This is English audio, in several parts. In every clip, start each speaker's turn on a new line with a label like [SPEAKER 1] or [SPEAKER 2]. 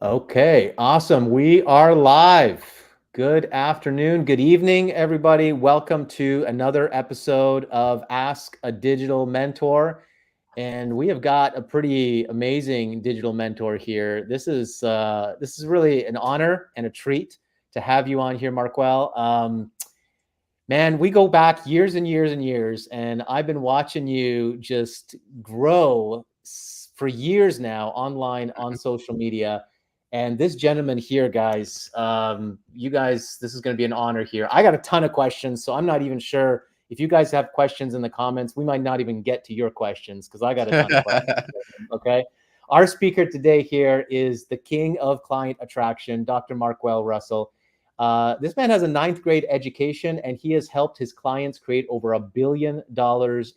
[SPEAKER 1] Okay, awesome. We are live. Good afternoon, good evening, everybody. Welcome to another episode of Ask a Digital Mentor. And we have got a pretty amazing digital mentor here. This is really an honor and a treat to have you on here, Marquel. Man, we go back years and years and years, and I've been watching you just grow for years now online on social media. And this gentleman here, guys, you guys, this is going to be an honor here. I got a ton of questions, so I'm not even sure if you guys have questions in the comments. We might not even get to your questions because I got a ton of questions. Okay. Our speaker today here is the king of client attraction, Dr. Marquel Russell. This man has a ninth grade education, and he has helped his clients create over $1 billion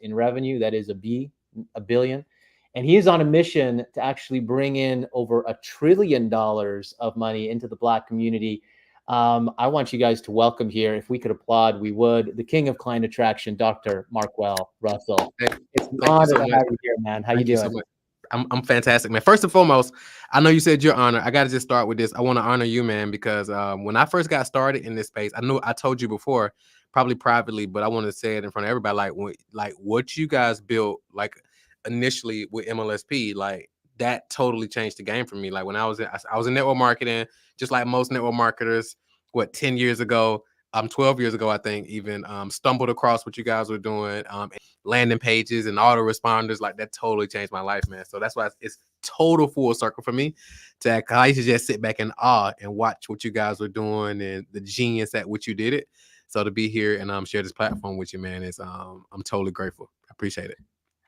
[SPEAKER 1] in revenue. That is a billion. And he is on a mission to actually bring in over $1 trillion of money into the Black community. I want you guys to welcome here. If we could applaud, we would. The king of client attraction, Dr. Marquel Russell. It's an honor to have you here, man. How you doing?
[SPEAKER 2] So much. I'm fantastic, man. First and foremost, I know you said your honor. I got to just start with this. I want to honor you, man, because when I first got started in this space, I know I told you before, probably privately, but I want to say it in front of everybody. Like what you guys built, like initially with MLSP, like that totally changed the game for me. Like when I was in network marketing, just like most network marketers, 10 years ago, 12 years ago, I think, even stumbled across what you guys were doing, landing pages and autoresponders. Like that totally changed my life, man. So that's why it's total full circle for me. I used to just sit back in awe and watch what you guys were doing and the genius at which you did it. So to be here and share this platform with you, man, is I'm totally grateful. I appreciate it.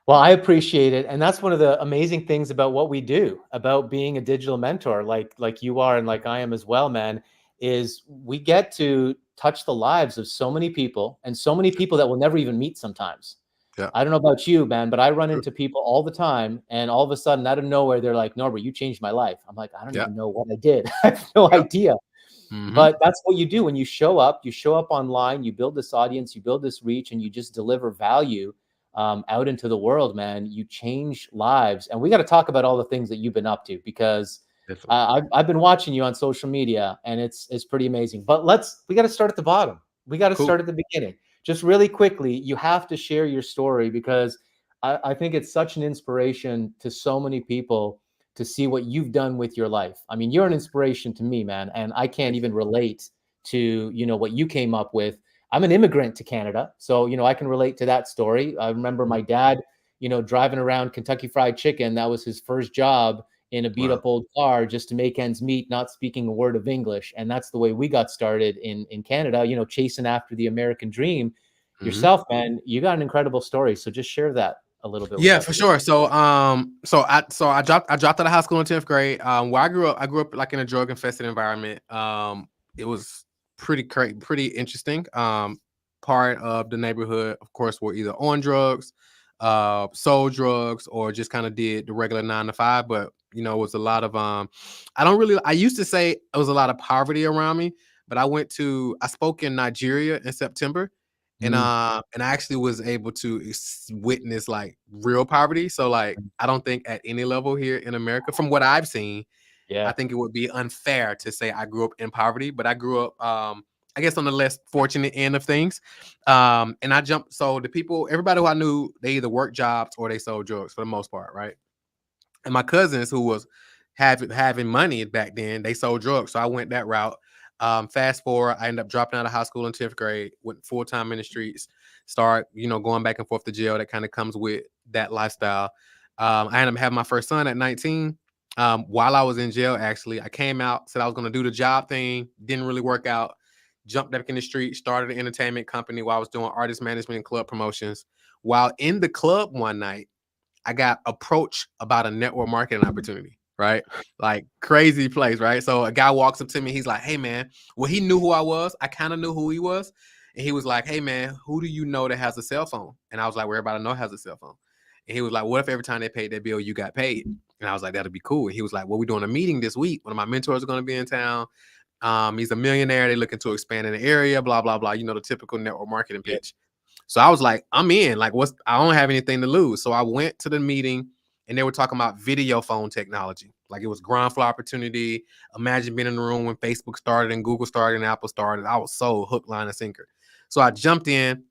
[SPEAKER 1] Well, I appreciate it. And that's one of the amazing things about what we do, about being a digital mentor, like you are and like I am as well, man, is we get to touch the lives of so many people and so many people that we'll never even meet sometimes.
[SPEAKER 2] Yeah.
[SPEAKER 1] I don't know about you, man, but I run into people all the time, and all of a sudden, out of nowhere, they're like, "Norbert, you changed my life." I'm like, I don't even know what I did. I have no idea. But that's what you do when you show up. You show up online, you build this audience, you build this reach, and you just deliver value out into the world, man. You change lives. And we got to talk about all the things that you've been up to, because I've been watching you on social media, and it's pretty amazing. But we got to start at the bottom. We got to start at the beginning. Just really quickly, you have to share your story, because I think it's such an inspiration to so many people to see what you've done with your life. I mean, you're an inspiration to me, man, and I can't even relate to, what you came up with. I'm an immigrant to Canada, so, I can relate to that story. I remember my dad, driving around Kentucky Fried Chicken. That was his first job in a beat up old car just to make ends meet, not speaking a word of English. And that's the way we got started in Canada, chasing after the American dream. Yourself, man, you got an incredible story. So just share that a little bit.
[SPEAKER 2] Yeah, for sure. So I dropped out of high school in 10th grade. Where I grew up like in a drug infested environment. It was pretty interesting. Part of the neighborhood, of course, were either on drugs, sold drugs, or just kind of did the regular 9 to 5. But it was a lot of I used to say it was a lot of poverty around me, but I spoke in Nigeria in September. And I actually was able to witness like real poverty. So like I don't think at any level here in America, from what I've seen, I think it would be unfair to say I grew up in poverty, but I grew up I guess on the less fortunate end of things. And I jumped. So everybody who I knew, they either worked jobs or they sold drugs for the most part, right? And my cousins who was having money back then, they sold drugs. So I went that route. Fast forward, I ended up dropping out of high school in 10th grade, went full-time in the streets, start, going back and forth to jail. That kind of comes with that lifestyle. I ended up having my first son at 19. While I was in jail, actually, I came out, said I was going to do the job thing, didn't really work out, jumped back in the street, started an entertainment company while I was doing artist management and club promotions. While in the club one night, I got approached about a network marketing opportunity. Right? Like crazy place, right? So a guy walks up to me, he's like, "Hey man," well, he knew who I was. I kind of knew who he was. And he was like, "Hey man, who do you know that has a cell phone?" And I was like, "Well, everybody I know has a cell phone." And he was like, "What if every time they paid their bill, you got paid?" And I was like, "That'd be cool." And he was like, "Well, we're doing a meeting this week. One of my mentors are going to be in town. He's a millionaire. They're looking to expand in the area, blah, blah, blah. The typical network marketing pitch." So I was like, I'm in. Like, I don't have anything to lose. So I went to the meeting. and they were talking about video phone technology. Like it was ground floor opportunity. Imagine being in the room when Facebook started and Google started and Apple started. I was so hook, line, and sinker. So I jumped in.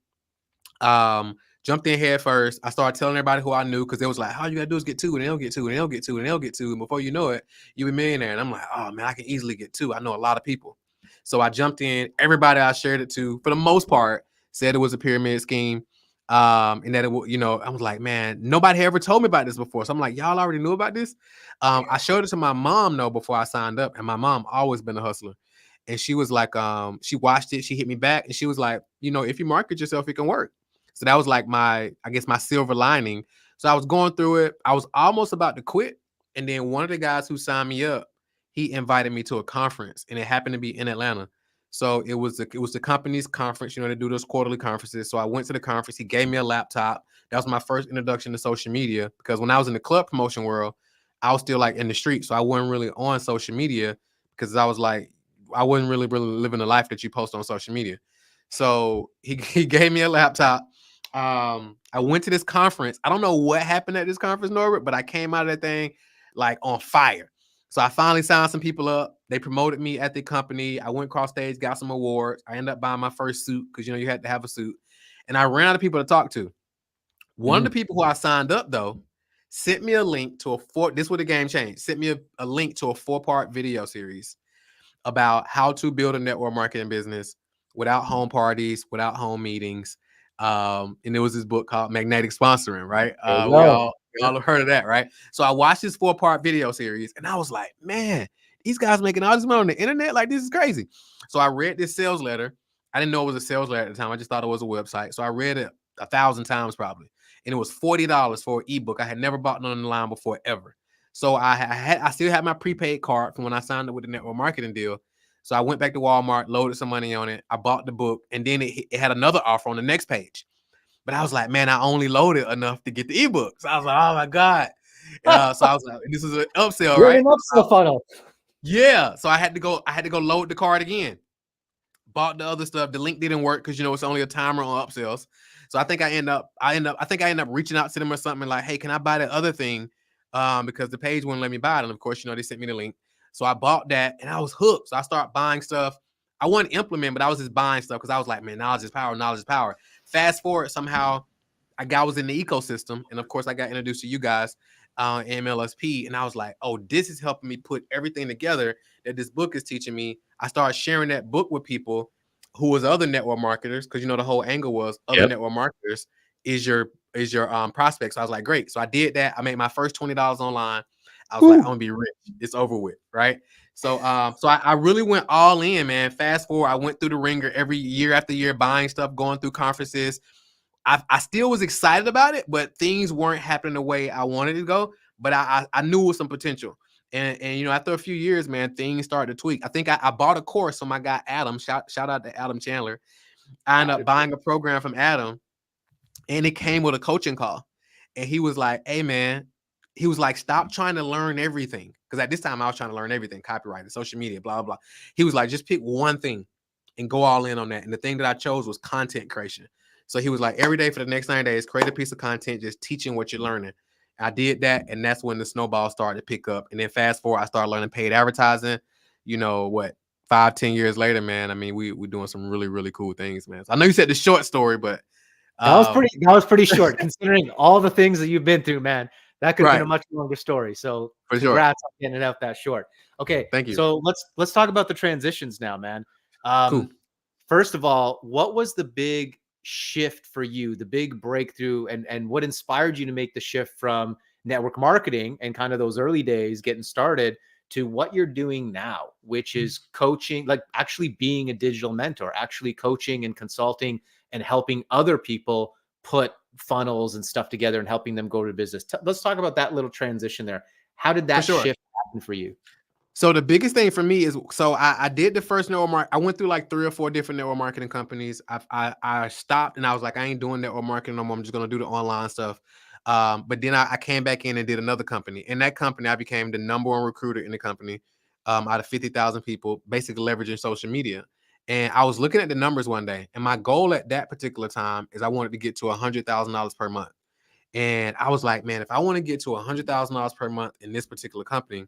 [SPEAKER 2] Jumped in head first. I started telling everybody who I knew because they was like, all you gotta do is get two, and they'll get two, and they'll get two, and they'll get two. And before you know it, you'll be a millionaire. And I'm like, oh man, I can easily get two. I know a lot of people. So I jumped in. Everybody I shared it to, for the most part, said it was a pyramid scheme. And that it would, I was like, man, nobody ever told me about this before. So I'm like, y'all already knew about this. I showed it to my mom though before I signed up, and my mom always been a hustler. And she was like, she watched it, she hit me back, and she was like, if you market yourself, it can work. So that was like my silver lining. So I was going through it. I was almost about to quit. And then one of the guys who signed me up, he invited me to a conference, and it happened to be in Atlanta. So it was the company's conference, they do those quarterly conferences. So I went to the conference. He gave me a laptop. That was my first introduction to social media, because when I was in the club promotion world, I was still like in the street. So I wasn't really on social media, because I was like, I wasn't really living the life that you post on social media. So he gave me a laptop. I went to this conference. I don't know what happened at this conference, Norbert, but I came out of that thing like on fire. So I finally signed some people up. They promoted me at the company. I went across stage, got some awards. I ended up buying my first suit, because you had to have a suit. And I ran out of people to talk to. One of the people who I signed up though sent me a link to this is where the game changed. Sent me a link to a 4-part video series about how to build a network marketing business without home parties, without home meetings. And there was this book called Magnetic Sponsoring, right? We all have heard of that, right? So I watched this 4-part video series, and I was like, man, these guys making all this money on the internet? Like, this is crazy. So I read this sales letter. I didn't know it was a sales letter at the time. I just thought it was a website. So I read it 1,000 times probably. And it was $40 for an ebook. I had never bought none online before, ever. So I still had my prepaid card from when I signed up with the network marketing deal. So I went back to Walmart, loaded some money on it. I bought the book, and then it had another offer on the next page. But I was like, man, I only loaded enough to get the ebook. So I was like, oh my God. So I was like, this is an upsell, right?
[SPEAKER 1] An upsell funnel.
[SPEAKER 2] Yeah. So I had to go load the card again. Bought the other stuff. The link didn't work because it's only a timer on upsells. So I think I end up reaching out to them or something like, hey, can I buy the other thing? Because the page wouldn't let me buy it. And of course, they sent me the link. So I bought that, and I was hooked. So I started buying stuff. I wasn't implement, but I was just buying stuff because I was like, man, knowledge is power. Knowledge is power. Fast forward, somehow I was in the ecosystem. And of course, I got introduced to you guys, MLSP. And I was like, oh, this is helping me put everything together that this book is teaching me. I started sharing that book with people who was other network marketers, because the whole angle was other network marketers is your prospects. So I was like, great. So I did that. I made my first $20 online. I was like, I'm gonna be rich. It's over with, right? So I really went all in, man. Fast forward, I went through the ringer every year after year, buying stuff, going through conferences. I still was excited about it, but things weren't happening the way I wanted it to go. But I knew it was some potential. And after a few years, man, things started to tweak. I think I bought a course from my guy Adam. Shout out to Adam Chandler. I ended up buying a program from Adam, and it came with a coaching call. And he was like, hey man, he was like, stop trying to learn everything. Because at this time I was trying to learn everything, copyright, social media, blah, blah. He was like, just pick one thing and go all in on that. And the thing that I chose was content creation. So he was like, every day for the next 9 days, create a piece of content, just teaching what you're learning. I did that, and that's when the snowball started to pick up. And then fast forward, I started learning paid advertising. 5-10 years later, man, I mean, we're doing some really, really cool things, man. So I know you said the short story, but
[SPEAKER 1] that was pretty short considering all the things that you've been through, man. That could have been a much longer story. So congrats on getting it out that short. Okay.
[SPEAKER 2] Thank you.
[SPEAKER 1] So let's talk about the transitions now, man.
[SPEAKER 2] Cool.
[SPEAKER 1] First of all, what was the big shift for you, the big breakthrough, and what inspired you to make the shift from network marketing and kind of those early days getting started to what you're doing now, which is coaching, like actually being a digital mentor, actually coaching and consulting and helping other people put funnels and stuff together and helping them go to business. Let's talk about that little transition there. How did that shift happen for you?
[SPEAKER 2] So the biggest thing for me is, so I did the first network market. I went through like 3 or 4 different network marketing companies. I stopped, and I was like, I ain't doing network marketing no more. I'm just going to do the online stuff. But then I came back in and did another company. In that company, I became the #1 recruiter in the company, out of 50,000 people, basically leveraging social media. And I was looking at the numbers one day, and my goal at that particular time is I wanted to get to $100,000 per month. And I was like, man, if I want to get to $100,000 per month in this particular company,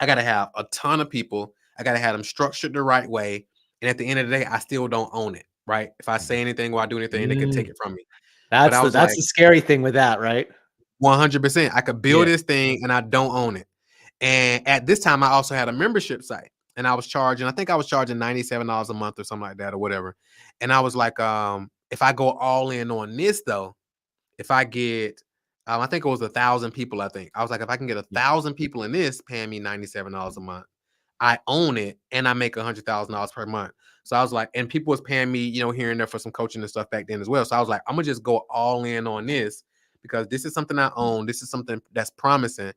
[SPEAKER 2] I got to have a ton of people. I got to have them structured the right way. And at the end of the day, I still don't own it, right? If I say anything or I do anything, they can take it from me. But I was
[SPEAKER 1] That's
[SPEAKER 2] like,
[SPEAKER 1] the scary thing with that, right?
[SPEAKER 2] 100%. I could build
[SPEAKER 1] Yeah.
[SPEAKER 2] this thing and I don't own it. And at this time, I also had a membership site, and I think I was charging $97 a month or something like that or whatever. And I was like, if I go all in on this though, if I get, I think it was 1,000 people. I think I was like, if I can get 1,000 people in this paying me $97 a month, I own it and I make $100,000 per month. So I was like, and people was paying me, here and there for some coaching and stuff back then as well. So I was like, I'm gonna just go all in on this because this is something I own. This is something that's promising.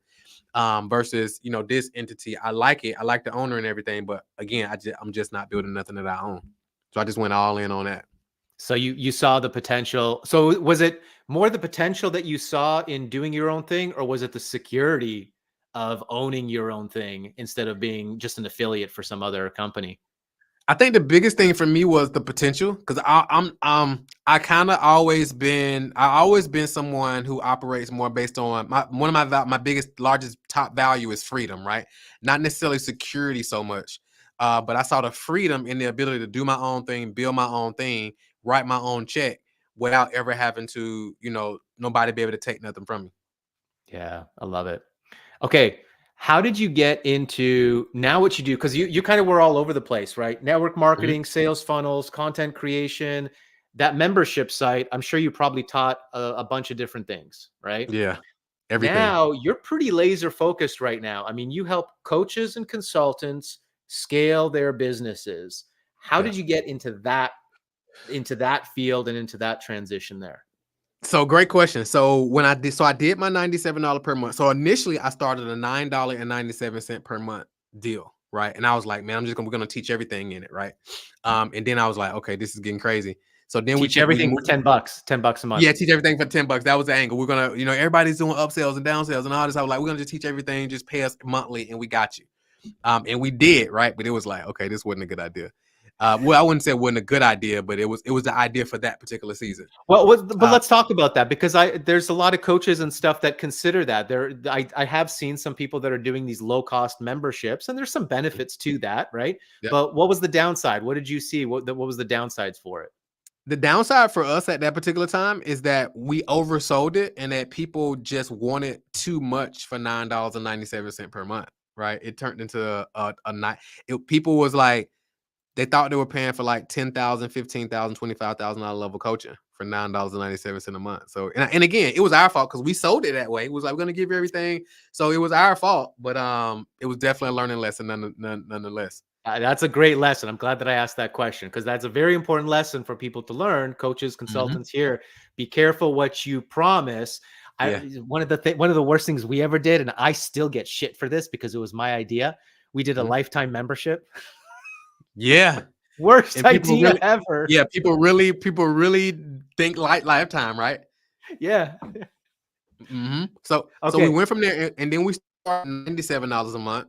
[SPEAKER 2] Versus this entity, I like it. I like the owner and everything, but again, I'm just not building nothing that I own. So I just went all in on that.
[SPEAKER 1] So you saw the potential. So was it more the potential that you saw in doing your own thing, or was it the security of owning your own thing instead of being just an affiliate for some other company?
[SPEAKER 2] I think the biggest thing for me was the potential, because I kind of always been someone who operates more based on one of my biggest, largest, top value is freedom, right? Not necessarily security so much, but I saw the freedom in the ability to do my own thing, build my own thing, write my own check without ever having to, nobody be able to take nothing from me.
[SPEAKER 1] Yeah, I love it. Okay. How did you get into now what you do? Because you kind of were all over the place, right? Network marketing, sales funnels, content creation, that membership site. I'm sure you probably taught a bunch of different things, right?
[SPEAKER 2] Yeah, everything.
[SPEAKER 1] Now you're pretty laser focused right now. I mean, you help coaches and consultants scale their businesses. How did you get into that field and into that transition there?
[SPEAKER 2] So great question. So I did my $97 per month. So initially I started a $9.97 per month deal, right? And I was like, man, we're gonna teach everything in it, right? And then I was like, okay, this is getting crazy. So then
[SPEAKER 1] Teach everything for $10, $10 a month.
[SPEAKER 2] Yeah, teach everything for $10. That was the angle. We're gonna, everybody's doing upsells and downsells and all this. I was like, we're gonna just teach everything, just pay us monthly, and we got you. And we did, right? But it was like, okay, this wasn't a good idea. Well, I wouldn't say it wasn't a good idea, but it was the idea for that particular season.
[SPEAKER 1] Well, but let's talk about that, because there's a lot of coaches and stuff that consider that. I have seen some people that are doing these low cost memberships, and there's some benefits to that, right?
[SPEAKER 2] Yep.
[SPEAKER 1] But what was the downside? What did you see? What was the downsides for it?
[SPEAKER 2] The downside for us at that particular time is that we oversold it, and that people just wanted too much for $9.97 per month. Right? It turned into a night. People was like, they thought they were paying for like $10,000, $15,000, $25,000 level coaching for $9.97 a month. So, and again, it was our fault because we sold it that way. It was like, we're gonna give you everything, so it was our fault. But it was definitely a learning lesson, nonetheless.
[SPEAKER 1] That's a great lesson. I'm glad that I asked that question, because that's a very important lesson for people to learn. Coaches, consultants here, be careful what you promise. One of the worst things we ever did, and I still get shit for this because it was my idea. We did a lifetime membership.
[SPEAKER 2] Yeah.
[SPEAKER 1] Worst idea ever.
[SPEAKER 2] Yeah, people really think like lifetime, right?
[SPEAKER 1] Yeah.
[SPEAKER 2] So we went from there, and then we started $97 a month.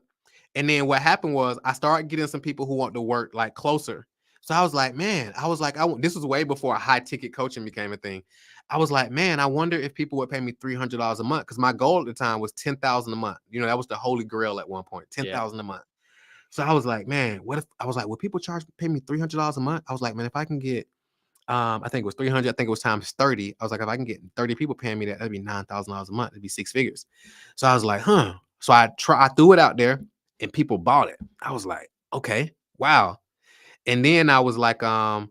[SPEAKER 2] And then what happened was I started getting some people who want to work like closer. So I was like, man, this was way before high ticket coaching became a thing. I was like, man, I wonder if people would pay me $300 a month, because my goal at the time was $10,000 a month. That was the holy grail at one point, $10,000 a month. So I was like, man, would people pay me $300 a month? I was like, man, if I can get, I think it was 300, I think it was times 30. I was like, if I can get 30 people paying me that'd be $9,000 a month. It'd be six figures. So I was like, So I threw it out there, and people bought it. I was like, okay, wow. And then I was like,
[SPEAKER 1] How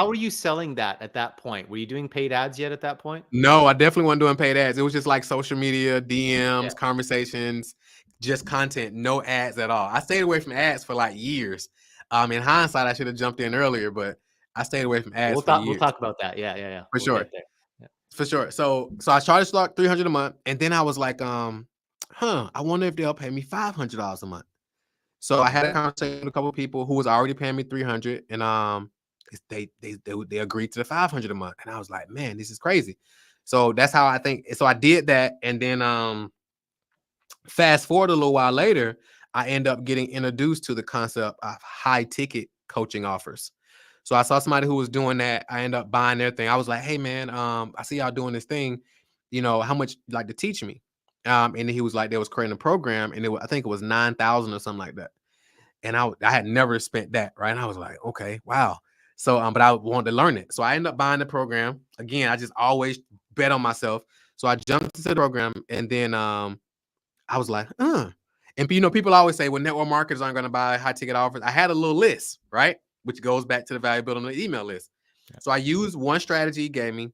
[SPEAKER 1] were you selling that at that point? Were you doing paid ads yet at that point?
[SPEAKER 2] No, I definitely wasn't doing paid ads. It was just like social media, DMs, conversations, just content, no ads at all. I stayed away from ads for like years. In hindsight, I should have jumped in earlier, but I stayed away from ads for years.
[SPEAKER 1] We'll talk about that. Yeah.
[SPEAKER 2] For sure. For sure. So I charged like $300 a month, and then I was like, I wonder if they'll pay me $500 a month. So I had a conversation with a couple of people who was already paying me $300, and they agreed to the $500 a month, and I was like, man, this is crazy. So that's how I think. So I did that, and then fast forward a little while later, I end up getting introduced to the concept of high ticket coaching offers. So I saw somebody who was doing that. I ended up buying their thing. I was like, hey man, I see y'all doing this thing. how much you'd like to teach me? And he was like, they was creating a program, and I think it was 9,000 or something like that. And I had never spent that, right? And I was like, okay, wow. So, but I wanted to learn it. So I ended up buying the program. Again, I just always bet on myself. So I jumped into the program, and then I was like, And people always say, well, network marketers aren't going to buy high ticket offers. I had a little list, right? Which goes back to the value building the email list. So I used one strategy he gave me.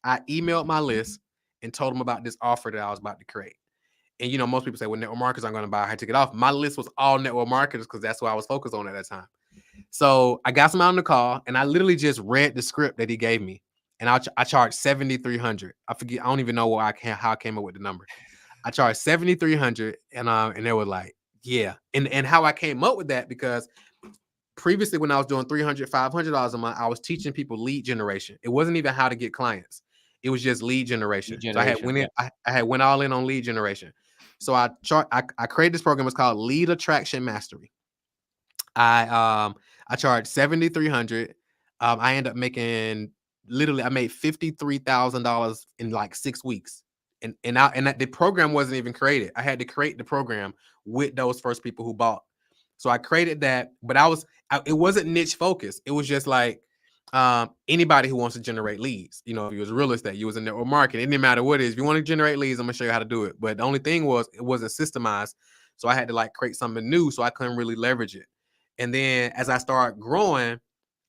[SPEAKER 2] I emailed my list and told them about this offer that I was about to create. And most people say, well, network marketers aren't going to buy a high ticket offer. My list was all network marketers because that's what I was focused on at that time. So I got some out on the call, and I literally just read the script that he gave me, and I charged $7,300. I forget, I don't even know how I came up with the number. I charged $7,300, and they were like, yeah. And how I came up with that, because previously when I was doing $300, $500 a month, I was teaching people lead generation. It wasn't even how to get clients. It was just lead generation. So I had went all in on lead generation. So I created this program. It's called Lead Attraction Mastery. I charged $7,300. I ended up making I made $53,000 in like 6 weeks. And the program wasn't even created. I had to create the program with those first people who bought. So I created that, but it wasn't niche focused. It was just like anybody who wants to generate leads. If you was real estate, you was in network marketing, it didn't matter what it is. If you want to generate leads, I'm gonna show you how to do it. But the only thing was, it wasn't systemized. So I had to like create something new, so I couldn't really leverage it. And then as I started growing,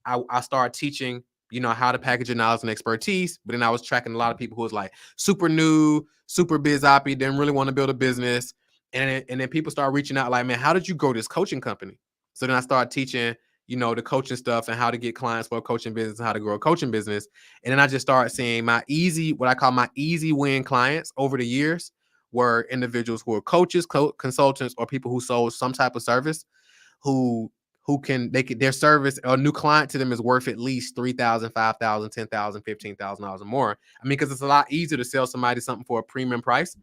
[SPEAKER 2] I started teaching, how to package your knowledge and expertise. But then I was tracking a lot of people who was like super new, super biz oppy, didn't really want to build a business. And then people start reaching out like, man, how did you grow this coaching company? So then I started teaching, the coaching stuff and how to get clients for a coaching business and how to grow a coaching business. And then I just started seeing what I call my easy win clients over the years were individuals who are coaches, consultants, or people who sold some type of service their service or a new client to them is worth at least $3,000, $5,000, $10,000, $15,000 or more. I mean, because it's a lot easier to sell somebody something for a premium price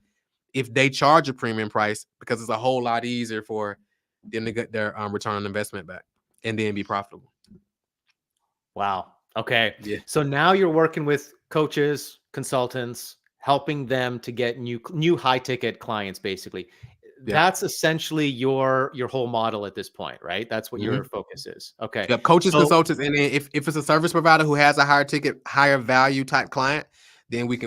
[SPEAKER 2] if they charge a premium price, because it's a whole lot easier for them to get their return on investment back and then be profitable.
[SPEAKER 1] Wow. Okay.
[SPEAKER 2] Yeah.
[SPEAKER 1] So now you're working with coaches, consultants, helping them to get new high ticket clients, basically.
[SPEAKER 2] Yeah.
[SPEAKER 1] That's essentially your whole model at this point, right? That's what your focus is. Okay.
[SPEAKER 2] Yep. Coaches, consultants, and then if it's a service provider who has a higher ticket, higher value type client, then we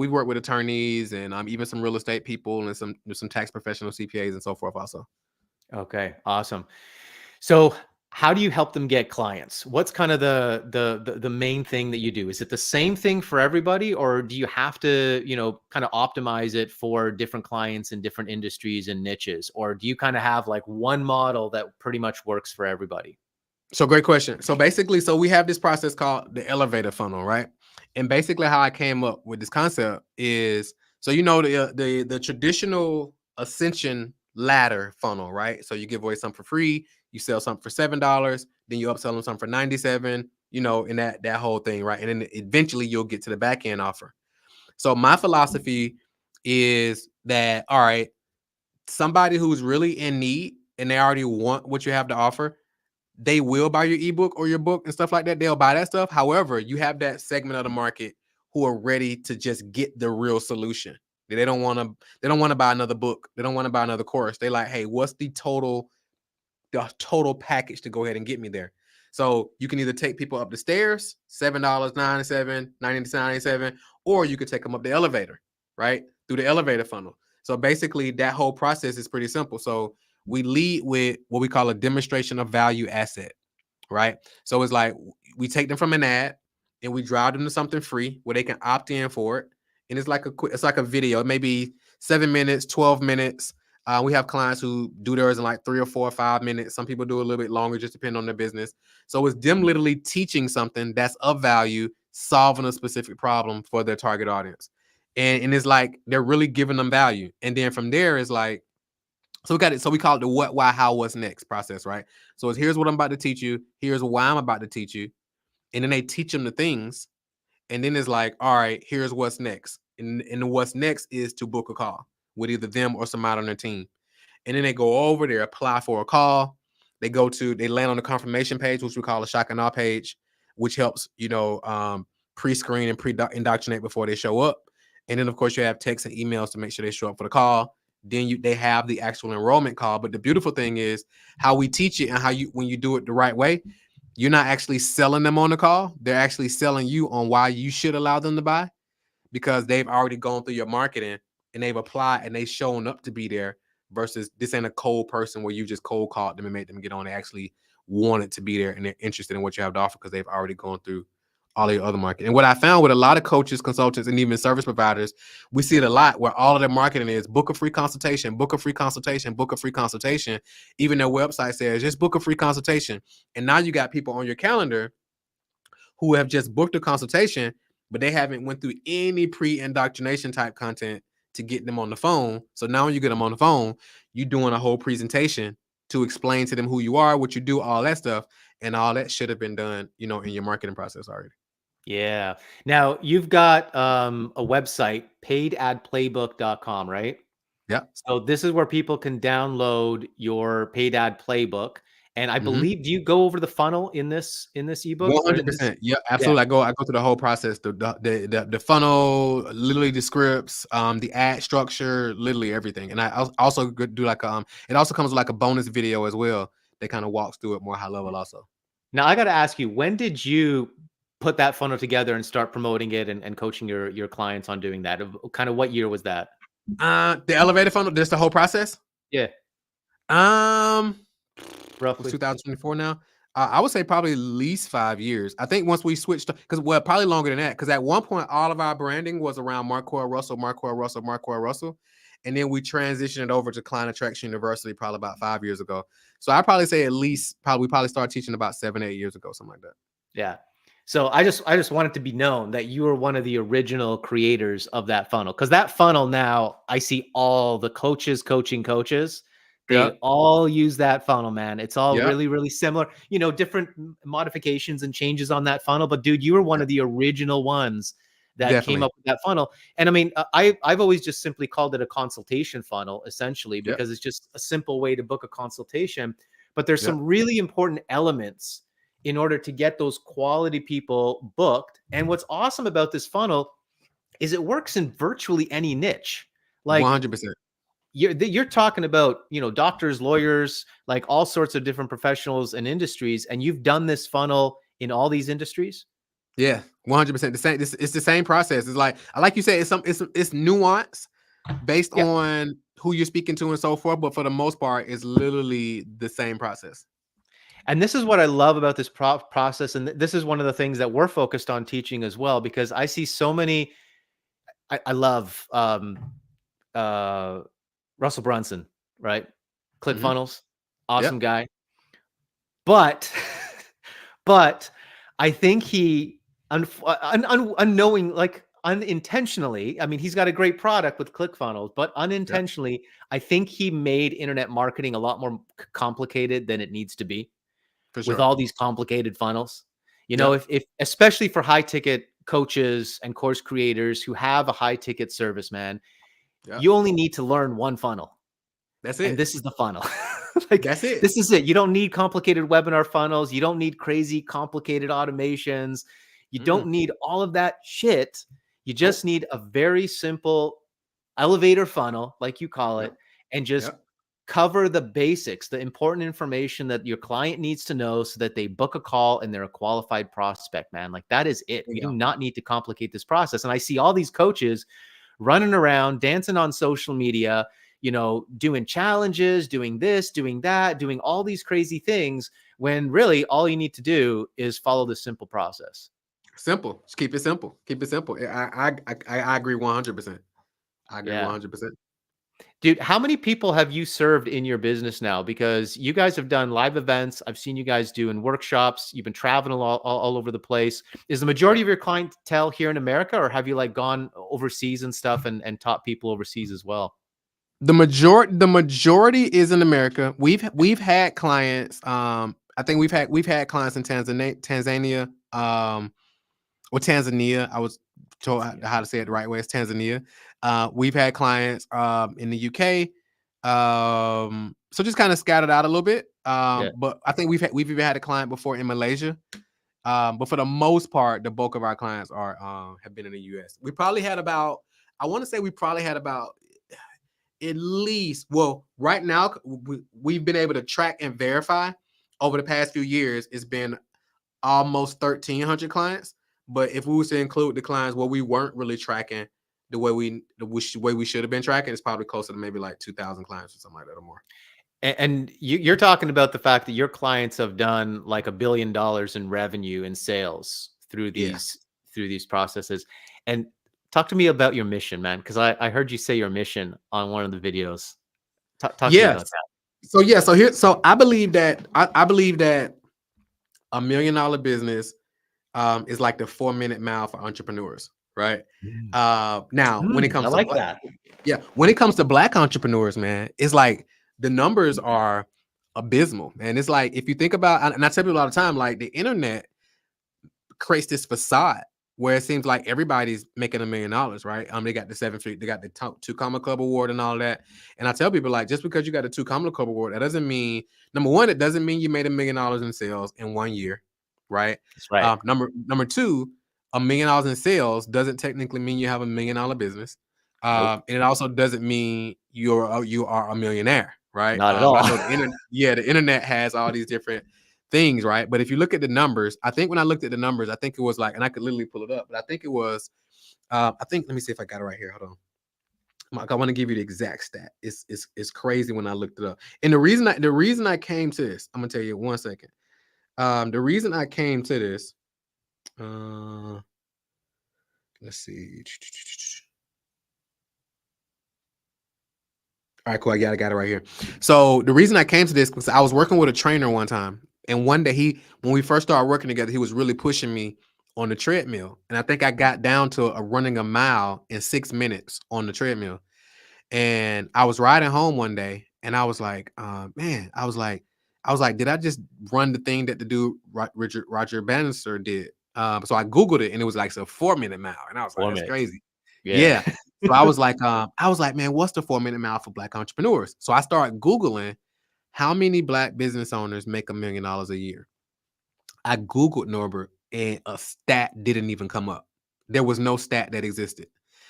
[SPEAKER 2] work with attorneys and even some real estate people and some tax professional CPAs and so forth also.
[SPEAKER 1] Okay. Awesome. So how do you help them get clients? What's kind of the main thing that you do? Is it the same thing for everybody, or do you have to, kind of optimize it for different clients in different industries and niches? Or do you kind of have like one model that pretty much works for everybody?
[SPEAKER 2] So great question. So basically, we have this process called the elevator funnel, right? And basically how I came up with this concept is, so the traditional ascension ladder funnel, right? So you give away something for free, you sell something for $7, then you upsell them something for $97, and that whole thing, right? And then eventually you'll get to the back end offer. So my philosophy is that, all right, somebody who's really in need and they already want what you have to offer, they will buy your ebook or your book and stuff like that. They'll buy that stuff. However, you have that segment of the market who are ready to just get the real solution. They don't want to buy another book. They don't want to buy another course. They like, hey, what's the total package to go ahead and get me there? So you can either take people up the stairs, $7.97, $99.97, or you could take them up the elevator, right? Through the elevator funnel. So basically that whole process is pretty simple. So we lead with what we call a demonstration of value asset, right? So it's like we take them from an ad and we drive them to something free where they can opt in for it. And it's like a video. It may be 7 minutes, 12 minutes. We have clients who do theirs in like 3 or 4 or 5 minutes. Some people do a little bit longer, just depending on their business. So it's them literally teaching something that's of value, solving a specific problem for their target audience. And it's like they're really giving them value. And then from there, it's like, so we got it. So we call it the what, why, how, what's next process, right? So it's here's what I'm about to teach you. Here's why I'm about to teach you. And then they teach them the things. And then it's like, all right, here's what's next. And what's next is to book a call with either them or somebody on their team. And then they go over there, apply for a call. They land on the confirmation page, which we call a shock and awe page, which helps, pre-screen and pre-indoctrinate before they show up. And then of course you have texts and emails to make sure they show up for the call. Then they have the actual enrollment call. But the beautiful thing is how we teach it and how when you do it the right way, you're not actually selling them on the call. They're actually selling you on why you should allow them to buy, because they've already gone through your marketing and they've applied and they've shown up to be there, versus this ain't a cold person where you just cold called them and made them get on. They actually wanted to be there and they're interested in what you have to offer because they've already gone through all of your other marketing. And what I found with a lot of coaches, consultants, and even service providers, we see it a lot where all of their marketing is book a free consultation, book a free consultation, book a free consultation. Even their website says just book a free consultation. And now you got people on your calendar who have just booked a consultation, but they haven't went through any pre-indoctrination type content to get them on the phone. So now when you get them on the phone, you're doing a whole presentation to explain to them who you are, what you do, all that stuff. And all that should have been done, in your marketing process already.
[SPEAKER 1] Yeah. Now you've got a website, paidadplaybook.com, right?
[SPEAKER 2] Yeah.
[SPEAKER 1] So this is where people can download your paid ad playbook. And I believe, do you go over the funnel in this ebook?
[SPEAKER 2] 100%. Yeah, absolutely.
[SPEAKER 1] Yeah.
[SPEAKER 2] I go through the whole process, the funnel, literally the scripts, the ad structure, literally everything. And I also do like it also comes with like a bonus video as well that kind of walks through it more high level also.
[SPEAKER 1] Now I got to ask you, when did you put that funnel together and start promoting it and coaching your clients on doing that? Kind of what year was that?
[SPEAKER 2] The elevator funnel, just the whole process?
[SPEAKER 1] Yeah.
[SPEAKER 2] Roughly 2024 now. I would say probably at least 5 years. I think once we switched, because probably longer than that. Because at one point, all of our branding was around Marquel Russell, Marquel Russell, Marquel Russell, and then we transitioned it over to Client Attraction University probably about 5 years ago. So I probably say at least we probably started teaching about 7-8 years ago, something like that.
[SPEAKER 1] Yeah. So I just want it to be known that you were one of the original creators of that funnel, because that funnel now I see all the coaches coaching coaches. They all use that funnel, man. It's all really, really similar, different modifications and changes on that funnel. But dude, you were one of the original ones that came up with that funnel. And I mean, I've always just simply called it a consultation funnel, essentially, because it's just a simple way to book a consultation. But there's some really important elements in order to get those quality people booked. And what's awesome about this funnel is it works in virtually any niche. Like
[SPEAKER 2] 100%.
[SPEAKER 1] You're talking about, doctors, lawyers, like all sorts of different professionals and industries. And you've done this funnel in all these industries.
[SPEAKER 2] Yeah, 100%. The same. It's the same process. It's like you said, it's nuance based on who you're speaking to and so forth. But for the most part, it's literally the same process.
[SPEAKER 1] And this is what I love about this process. And this is one of the things that we're focused on teaching as well, because I see so many, I love Russell Brunson, right? ClickFunnels, awesome guy. But I think he unknowing, like unintentionally, I mean, he's got a great product with ClickFunnels, but unintentionally, I think he made internet marketing a lot more complicated than it needs to be. For sure. With all these complicated funnels, if especially for high ticket coaches and course creators who have a high ticket service, man, you only need to learn one funnel.
[SPEAKER 2] That's it.
[SPEAKER 1] And this is the funnel. Like,
[SPEAKER 2] that's it.
[SPEAKER 1] This is it. You don't need complicated webinar funnels. You don't need crazy complicated automations. You don't need all of that shit. You just need a very simple elevator funnel, like you call it, and just cover the basics, the important information that your client needs to know so that they book a call and they're a qualified prospect, man. Like, that is it. You do not need to complicate this process. And I see all these coaches running around, dancing on social media, doing challenges, doing this, doing that, doing all these crazy things, when really all you need to do is follow this simple process.
[SPEAKER 2] Simple. Just keep it simple. Keep it simple. I agree 100%. I agree 100%.
[SPEAKER 1] Dude, how many people have you served in your business now? Because you guys have done live events. I've seen you guys doing workshops. You've been traveling all over the place. Is the majority of your clientele here in America, or have you gone overseas and stuff and taught people overseas as well?
[SPEAKER 2] The majority is in America. We've had clients. I think we've had clients in Tanzania, or Tanzania. I was told how to say it the right way. It's Tanzania. We've had clients in the UK. So just kind of scattered out a little bit. But I think we've even had a client before in Malaysia. But for the most part, the bulk of our clients have been in the US. We probably had about, I want to say we probably had about at least, well, right now we've been able to track and verify over the past few years. It's been almost 1,300 clients. But if we was to include the clients where we weren't really tracking the way we should have been tracking, it's probably closer to maybe like 2,000 clients or something like that or more.
[SPEAKER 1] And you're talking about the fact that your clients have done like $1 billion in revenue and sales through these processes. And talk to me about your mission, man, because I heard you say your mission on one of the videos. Talk to me about that.
[SPEAKER 2] So I believe that $1 million business is like the 4-minute mile for entrepreneurs, right? Now when it comes
[SPEAKER 1] I
[SPEAKER 2] to
[SPEAKER 1] like that.
[SPEAKER 2] Yeah, when it comes to Black entrepreneurs, man, it's like the numbers are abysmal, man. It's like if you think about, and I tell people all the time, like the internet creates this facade where it seems like everybody's making $1 million, right? They got the 7-figure, they got the Two Comma Club award and all that. And I tell people, like, just because you got the Two Comma Club award, that doesn't mean, number one, it doesn't mean you made $1 million in sales in 1 year, right?
[SPEAKER 1] That's right.
[SPEAKER 2] Number two, $1 million in sales doesn't technically mean you have $1 million business.
[SPEAKER 1] Nope.
[SPEAKER 2] And it also doesn't mean you are a millionaire, right?
[SPEAKER 1] Not at all.
[SPEAKER 2] I know the internet has all these different things, right? But if you look at the numbers, I think when I looked at the numbers, I think it was like, and I could literally pull it up, but I think it was, let me see if I got it right here. Hold on. I want to give you the exact stat. It's crazy when I looked it up. And the reason I came to this, I'm gonna tell you 1 second. The reason I came to this, let's see. All right, cool. I got it right here. So the reason I came to this because I was working with a trainer one time, and one day when we first started working together, he was really pushing me on the treadmill, and I think I got down to running a mile in 6 minutes on the treadmill. And I was riding home one day, and I was like, man, I was like, did I just run the thing that the dude Roger Bannister did? So I Googled it, and it was like a 4-minute mile, and I was like, that's crazy. Yeah. So I was like, man, what's the 4-minute mile for Black entrepreneurs? So I started Googling how many Black business owners make $1 million a year. I Googled, Norbert, and a stat didn't even come up. There was no stat that existed.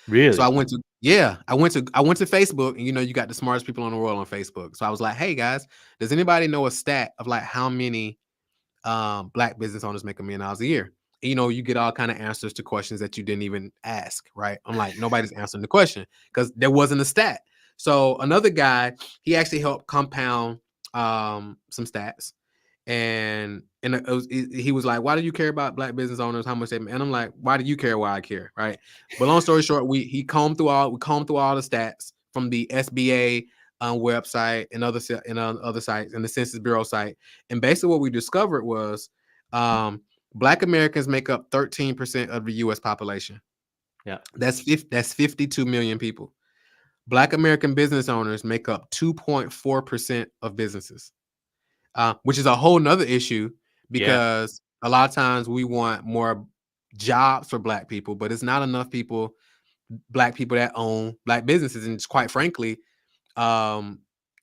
[SPEAKER 1] Really?
[SPEAKER 2] So I went to Facebook, and you got the smartest people in the world on Facebook. So I was like, hey guys, does anybody know a stat of like how many Black business owners make $1 million a year? You get all kind of answers to questions that you didn't even ask, right? I'm like, nobody's answering the question because there wasn't a stat. So another guy, he actually helped compound some stats, and he was like, why do you care about Black business owners, how much they make? And I'm like, why do you care? Why I care, right? But long story short, we combed through all the stats from the SBA website and other sites and the Census Bureau site, and basically what we discovered was Black Americans make up 13% of the U.S. population.
[SPEAKER 1] Yeah,
[SPEAKER 2] that's 52 million people. Black American business owners make up 2.4% of businesses, which is a whole nother issue because a lot of times we want more jobs for Black people, but it's not enough Black people that own Black businesses. And quite frankly,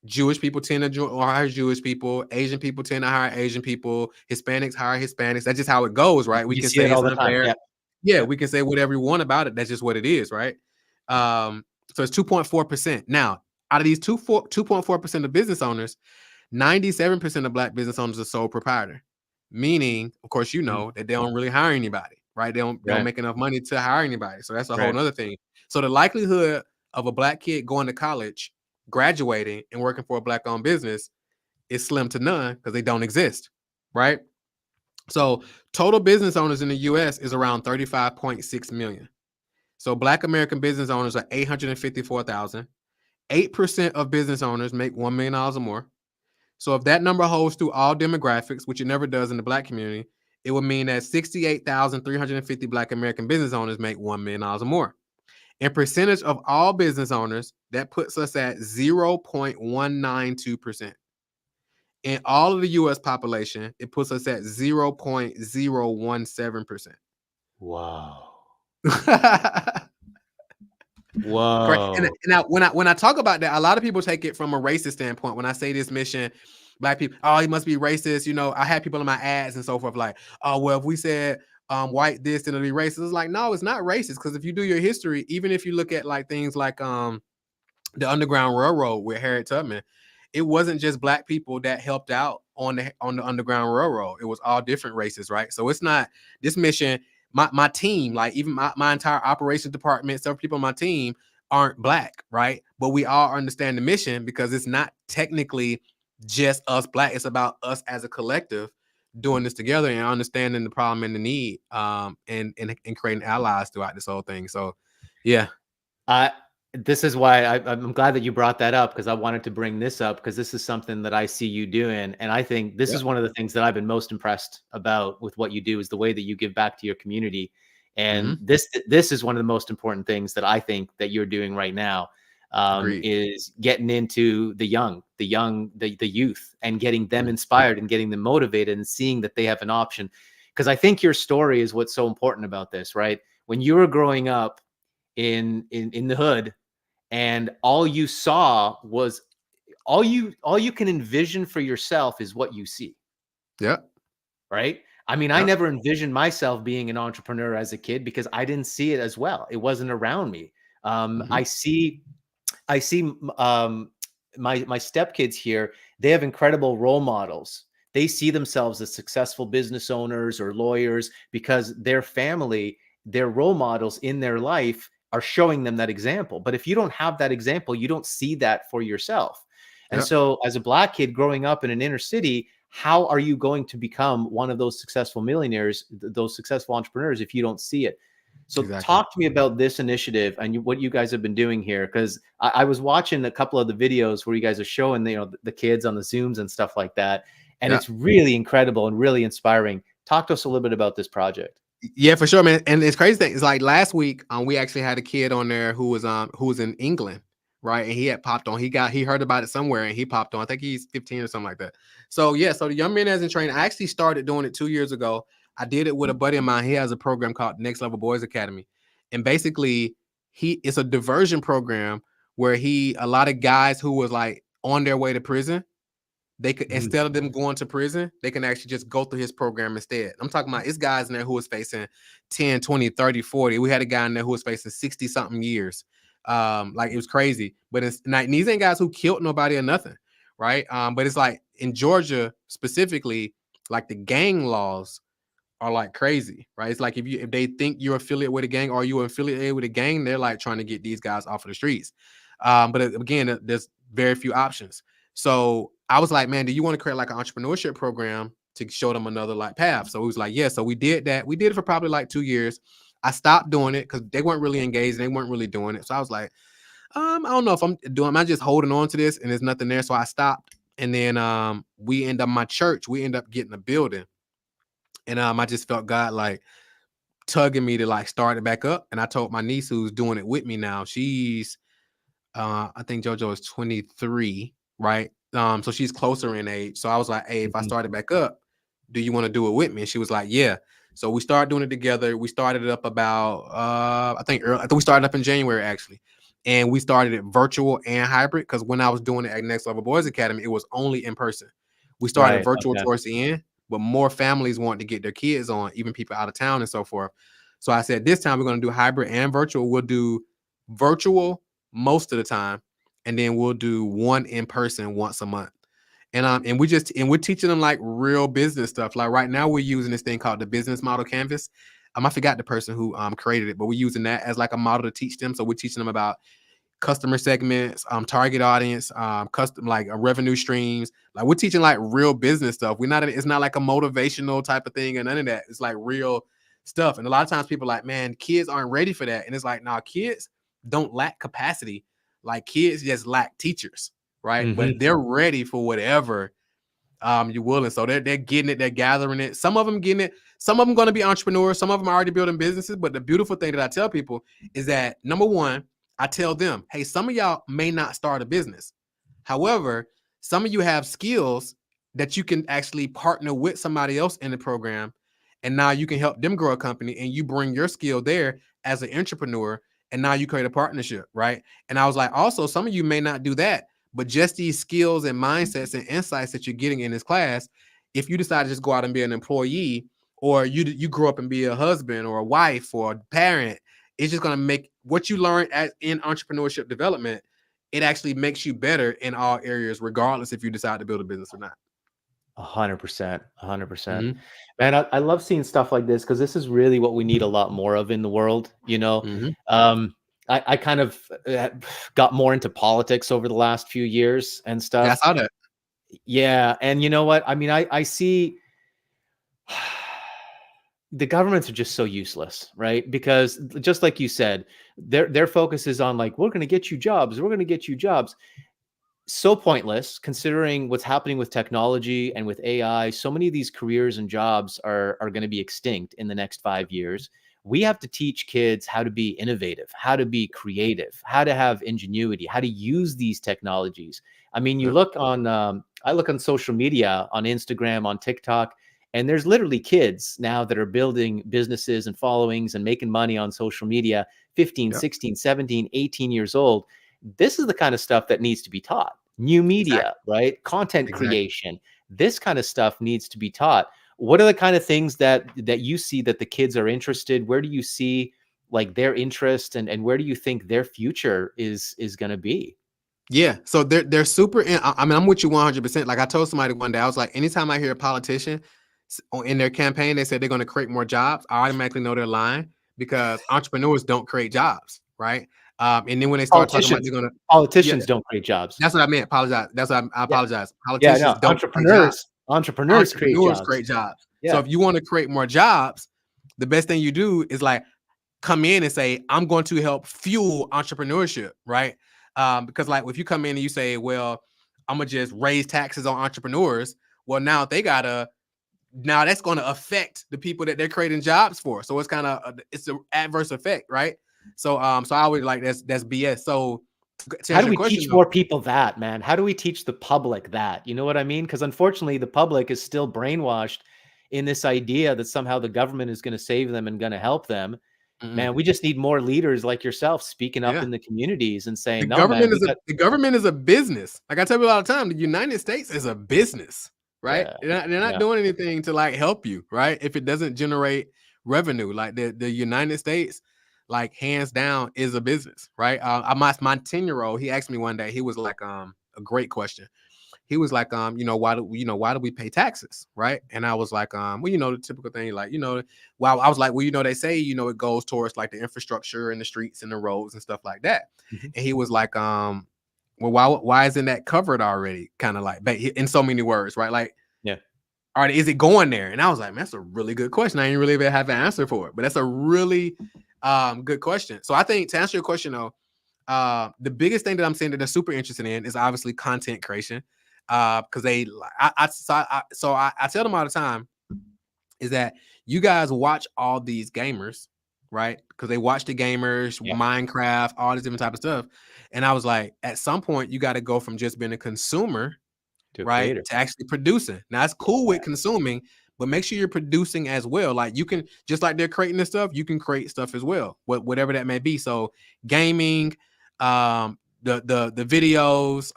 [SPEAKER 2] Jewish people tend to hire Jewish people. Asian people tend to hire Asian people. Hispanics hire Hispanics. That's just how it goes, right? We can say it all the time. Yeah, we can say whatever we want about it. That's just what it is, right? So it's 2.4%. Now, out of these 2.4% of business owners, 97% of Black business owners are sole proprietor, meaning, of course, that they don't really hire anybody, right? They don't make enough money to hire anybody. So that's a whole other thing. So the likelihood of a Black kid going to college, graduating, and working for a Black-owned business is slim to none because they don't exist, right? So total business owners in the U.S. is around 35.6 million. So Black American business owners are 854,000. 8% of business owners make $1 million or more. So if that number holds through all demographics, which it never does in the Black community, it would mean that 68,350 Black American business owners make $1 million or more. In percentage of all business owners, that puts us at 0.192%. In all of the U.S. population, it puts us at 0.017%.
[SPEAKER 1] Wow. Whoa.
[SPEAKER 2] And now, when I talk about that, a lot of people take it from a racist standpoint. When I say this mission, Black people, oh, he must be racist. I had people in my ads and so forth like, oh, well, if we said white this and it'll be racist. It's like, no, it's not racist, because if you do your history, even if you look at like things like the Underground Railroad with Harriet Tubman, it wasn't just black people that helped out on the Underground Railroad. It was all different races, right? So it's not this mission. My team, like even my entire operations department, several people on my team aren't black, right? But we all understand the mission, because it's not technically just us black. It's about us as a collective doing this together and understanding the problem and the need, and creating allies throughout this whole thing. So, yeah.
[SPEAKER 1] This is why I'm glad that you brought that up, because I wanted to bring this up, because this is something that I see you doing. And I think this is one of the things that I've been most impressed about with what you do, is the way that you give back to your community. And this is one of the most important things that I think that you're doing right now, is getting into the youth, and getting them inspired and getting them motivated and seeing that they have an option. Because I think your story is what's so important about this, right? When you were growing up in the hood, and all you saw was all you can envision for yourself is what you see.
[SPEAKER 2] Yeah.
[SPEAKER 1] Right. I mean, I never envisioned myself being an entrepreneur as a kid, because I didn't see it as well. It wasn't around me. I see my stepkids here. They have incredible role models. They see themselves as successful business owners or lawyers, because their family, their role models in their life, are showing them that example. But if you don't have that example, you don't see that for yourself. And so as a black kid growing up in an inner city, how are you going to become one of those successful millionaires, those successful entrepreneurs, if you don't see it? So talk to me about this initiative and what you guys have been doing here. Because I was watching a couple of the videos where you guys are showing the kids on the Zooms and stuff like that. And it's really incredible and really inspiring. Talk to us a little bit about this project.
[SPEAKER 2] Yeah, for sure, man. And it's crazy thing is, like, last week, we actually had a kid on there who was in England, right? And he had popped on. He heard about it somewhere, and he popped on. I think he's 15 or something like that. So yeah, so the Young Men as in Training, I actually started doing it 2 years ago. I did it with a buddy of mine. He has a program called Next Level Boys Academy, and basically it's a diversion program where a lot of guys who was like on their way to prison, they could, instead of them going to prison, they can actually just go through his program instead. I'm talking about, it's guys in there who was facing 10, 20, 30, 40. We had a guy in there who was facing 60 something years. Like, it was crazy. But it's not, these ain't guys who killed nobody or nothing, right? But it's like in Georgia specifically, like the gang laws are like crazy, right? It's like if they think you're affiliated with a gang or you're affiliated with a gang, they're like trying to get these guys off of the streets. But again, there's very few options. So I was like, man, do you want to create like an entrepreneurship program to show them another like path? So he was like, yeah. So we did that. We did it for probably like 2 years. I stopped doing it because they weren't really engaged. They weren't really doing it. So I was like, I don't know if I'm just holding on to this and there's nothing there. So I stopped. And then my church, we end up getting a building. And I just felt God like tugging me to like start it back up. And I told my niece, who's doing it with me now, she's I think JoJo is 23, right? So she's closer in age. So I was like, hey, if I start it back up, do you want to do it with me? And she was like, yeah. So we started doing it together. We started it up about I think we started up in January actually. And we started it virtual and hybrid, because when I was doing it at Next Level Boys Academy, it was only in person. We started virtual towards the end, but more families wanted to get their kids on, even people out of town and so forth. So I said, this time we're going to do hybrid and virtual. We'll do virtual most of the time, and then we'll do one in person once a month. And we're teaching them like real business stuff. Like right now we're using this thing called the business model canvas. I forgot the person who created it, but we're using that as like a model to teach them. So we're teaching them about customer segments, target audience, custom like revenue streams. Like we're teaching like real business stuff. It's not like a motivational type of thing or none of that. It's like real stuff. And a lot of times people are like, man, kids aren't ready for that. And it's like, nah, kids don't lack capacity. Like kids just lack teachers, right? But they're ready for whatever you will. And so they're getting it, they're gathering it. Some of them getting it, some of them going to be entrepreneurs, some of them are already building businesses. But the beautiful thing that I tell people is that, number one, I tell them, hey, some of y'all may not start a business. However, some of you have skills that you can actually partner with somebody else in the program. And now you can help them grow a company, and you bring your skill there as an entrepreneur. And now you create a partnership, right? And I was like, also, some of you may not do that, but just these skills and mindsets and insights that you're getting in this class, if you decide to just go out and be an employee or you grow up and be a husband or a wife or a parent. It's just going to make what you learn in entrepreneurship development, it actually makes you better in all areas, regardless if you decide to build a business or not.
[SPEAKER 1] 100%, 100%.
[SPEAKER 2] Mm-hmm.
[SPEAKER 1] Man, I love seeing stuff like this because this is really what we need a lot more of in the world.
[SPEAKER 2] Mm-hmm.
[SPEAKER 1] I kind of got more into politics over the last few years and
[SPEAKER 2] Yeah, I
[SPEAKER 1] stuff.
[SPEAKER 2] saw that.
[SPEAKER 1] Yeah, and you know what? I mean, I see the governments are just so useless, right? Because just like you said, their focus is on like, we're going to get you jobs, we're going to get you jobs. So pointless considering what's happening with technology and with AI. So many of these careers and jobs are going to be extinct in the next 5 years. We have to teach kids how to be innovative, how to be creative, how to have ingenuity, how to use these technologies. I mean, you look on, I look on social media, on Instagram, on TikTok, and there's literally kids now that are building businesses and followings and making money on social media, 15, 16, 17, 18 years old. This is the kind of stuff that needs to be taught. New media, right? Content creation. This kind of stuff needs to be taught. What are the kind of things that you see that the kids are interested? Where do you see like their interest, and where do you think their future is going to be?
[SPEAKER 2] Yeah, so they're super. I mean, I'm with you 100%. Like I told somebody one day, I was like, anytime I hear a politician in their campaign, they said they're going to create more jobs, I automatically know they're lying, because entrepreneurs don't create jobs, right? And then when they start talking about they're going to,
[SPEAKER 1] Politicians don't create jobs.
[SPEAKER 2] That's what I meant. Apologize. That's what I apologize.
[SPEAKER 1] Yeah,
[SPEAKER 2] Politicians
[SPEAKER 1] no,
[SPEAKER 2] don't create jobs.
[SPEAKER 1] entrepreneurs create jobs.
[SPEAKER 2] Create jobs.
[SPEAKER 1] Yeah.
[SPEAKER 2] So if you want to create more jobs, the best thing you do is like come in and say, I'm going to help fuel entrepreneurship, right? Because like if you come in and you say, well, I'm gonna just raise taxes on entrepreneurs, well, now that's going to affect the people that they're creating jobs for. So it's kind of it's an adverse effect, right? So so I would like that's BS. So
[SPEAKER 1] how do we teach more people that, man? How do we teach the public that? You know what I mean? Because unfortunately, the public is still brainwashed in this idea that somehow the government is going to save them and going to help them. Man, we just need more leaders like yourself speaking up in the communities and saying,
[SPEAKER 2] the government is a business. Like I tell people all the time, the United States is a business, right? They're not doing anything to like help you, right? If it doesn't generate revenue, like the United States, like hands down is a business, right? My 10-year-old, he asked me one day, he was like, a great question. He was like, why do we pay taxes, right? And I was like, well, the typical thing, like, well, I was like, well, they say, it goes towards like the infrastructure and the streets and the roads and stuff like that. And he was like, well, why isn't that covered already? Kind of like, in so many words, right? Like, all right, is it going there? And I was like, man, that's a really good question. I ain't really even have an answer for it, but that's a really good question. So I think to answer your question though, the biggest thing that I'm saying that they're super interested in is obviously content creation. Because I tell them all the time is that you guys watch all these gamers, right? Because they watch the gamers, Minecraft, all this different type of stuff. And I was like, at some point, you got to go from just being a consumer, right, to actually producing. Now it's cool with consuming, but make sure you're producing as well. Like you can, just like they're creating this stuff, you can create stuff as well, whatever that may be. So gaming, the videos,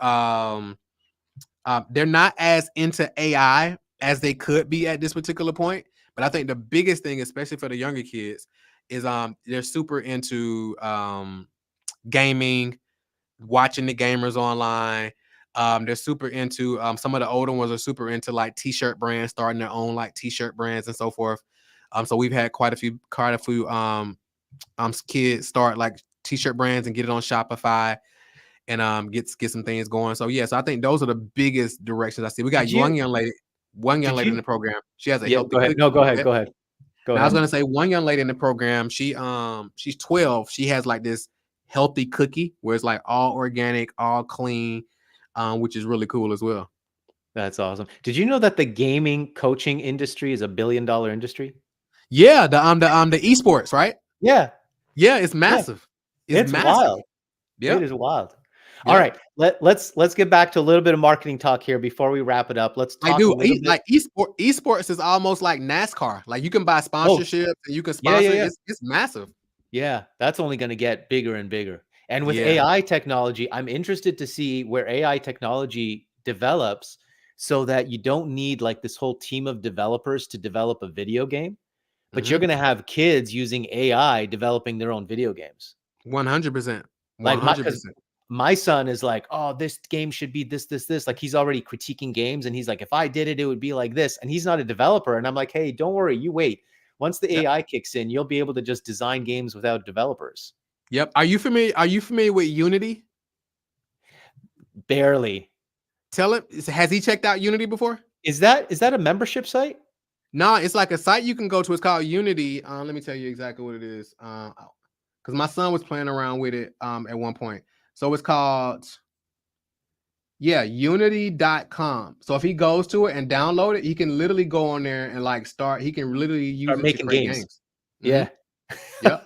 [SPEAKER 2] they're not as into AI as they could be at this particular point. But I think the biggest thing, especially for the younger kids, is they're super into gaming, watching the gamers online. They're super into some of the older ones are super into like t-shirt brands, starting their own like t-shirt brands and so forth. So we've had quite a few kids start like t-shirt brands and get it on Shopify and get some things going. So so I think those are the biggest directions I see. We got one young lady in the program. She has a healthy cookie.
[SPEAKER 1] No, go ahead.
[SPEAKER 2] I was gonna say one young lady in the program, she's 12. She has like this healthy cookie where it's like all organic, all clean, which is really cool as well.
[SPEAKER 1] That's awesome. Did you know that the gaming coaching industry is $1 billion industry?
[SPEAKER 2] Yeah, the esports, right?
[SPEAKER 1] Yeah,
[SPEAKER 2] it's massive.
[SPEAKER 1] It's
[SPEAKER 2] massive.
[SPEAKER 1] Wild. Yep. It is wild. All right, let's get back to a little bit of marketing talk here before we wrap it up. Let's talk
[SPEAKER 2] like esports is almost like NASCAR. Like you can buy sponsorships and you can sponsor. It's massive.
[SPEAKER 1] Yeah, that's only going to get bigger and bigger. And with AI technology, I'm interested to see where AI technology develops, so that you don't need like this whole team of developers to develop a video game, but you're going to have kids using AI developing their own video games.
[SPEAKER 2] 100%.
[SPEAKER 1] Like
[SPEAKER 2] 100%.
[SPEAKER 1] my son is like, oh, this game should be this. Like he's already critiquing games and he's like, if I did it, it would be like this. And he's not a developer. And I'm like, hey, don't worry, you wait. Once the AI kicks in, you'll be able to just design games without developers.
[SPEAKER 2] Yep. Are you familiar with Unity?
[SPEAKER 1] Barely.
[SPEAKER 2] Tell him, has he checked out Unity before?
[SPEAKER 1] Is that a membership site?
[SPEAKER 2] No, it's like a site you can go to. It's called Unity. Let me tell you exactly what it is. Because my son was playing around with it at one point. So it's called, unity.com. So if he goes to it and download it, he can literally go on there and like he can literally use it to create games.
[SPEAKER 1] Yeah.
[SPEAKER 2] Yeah.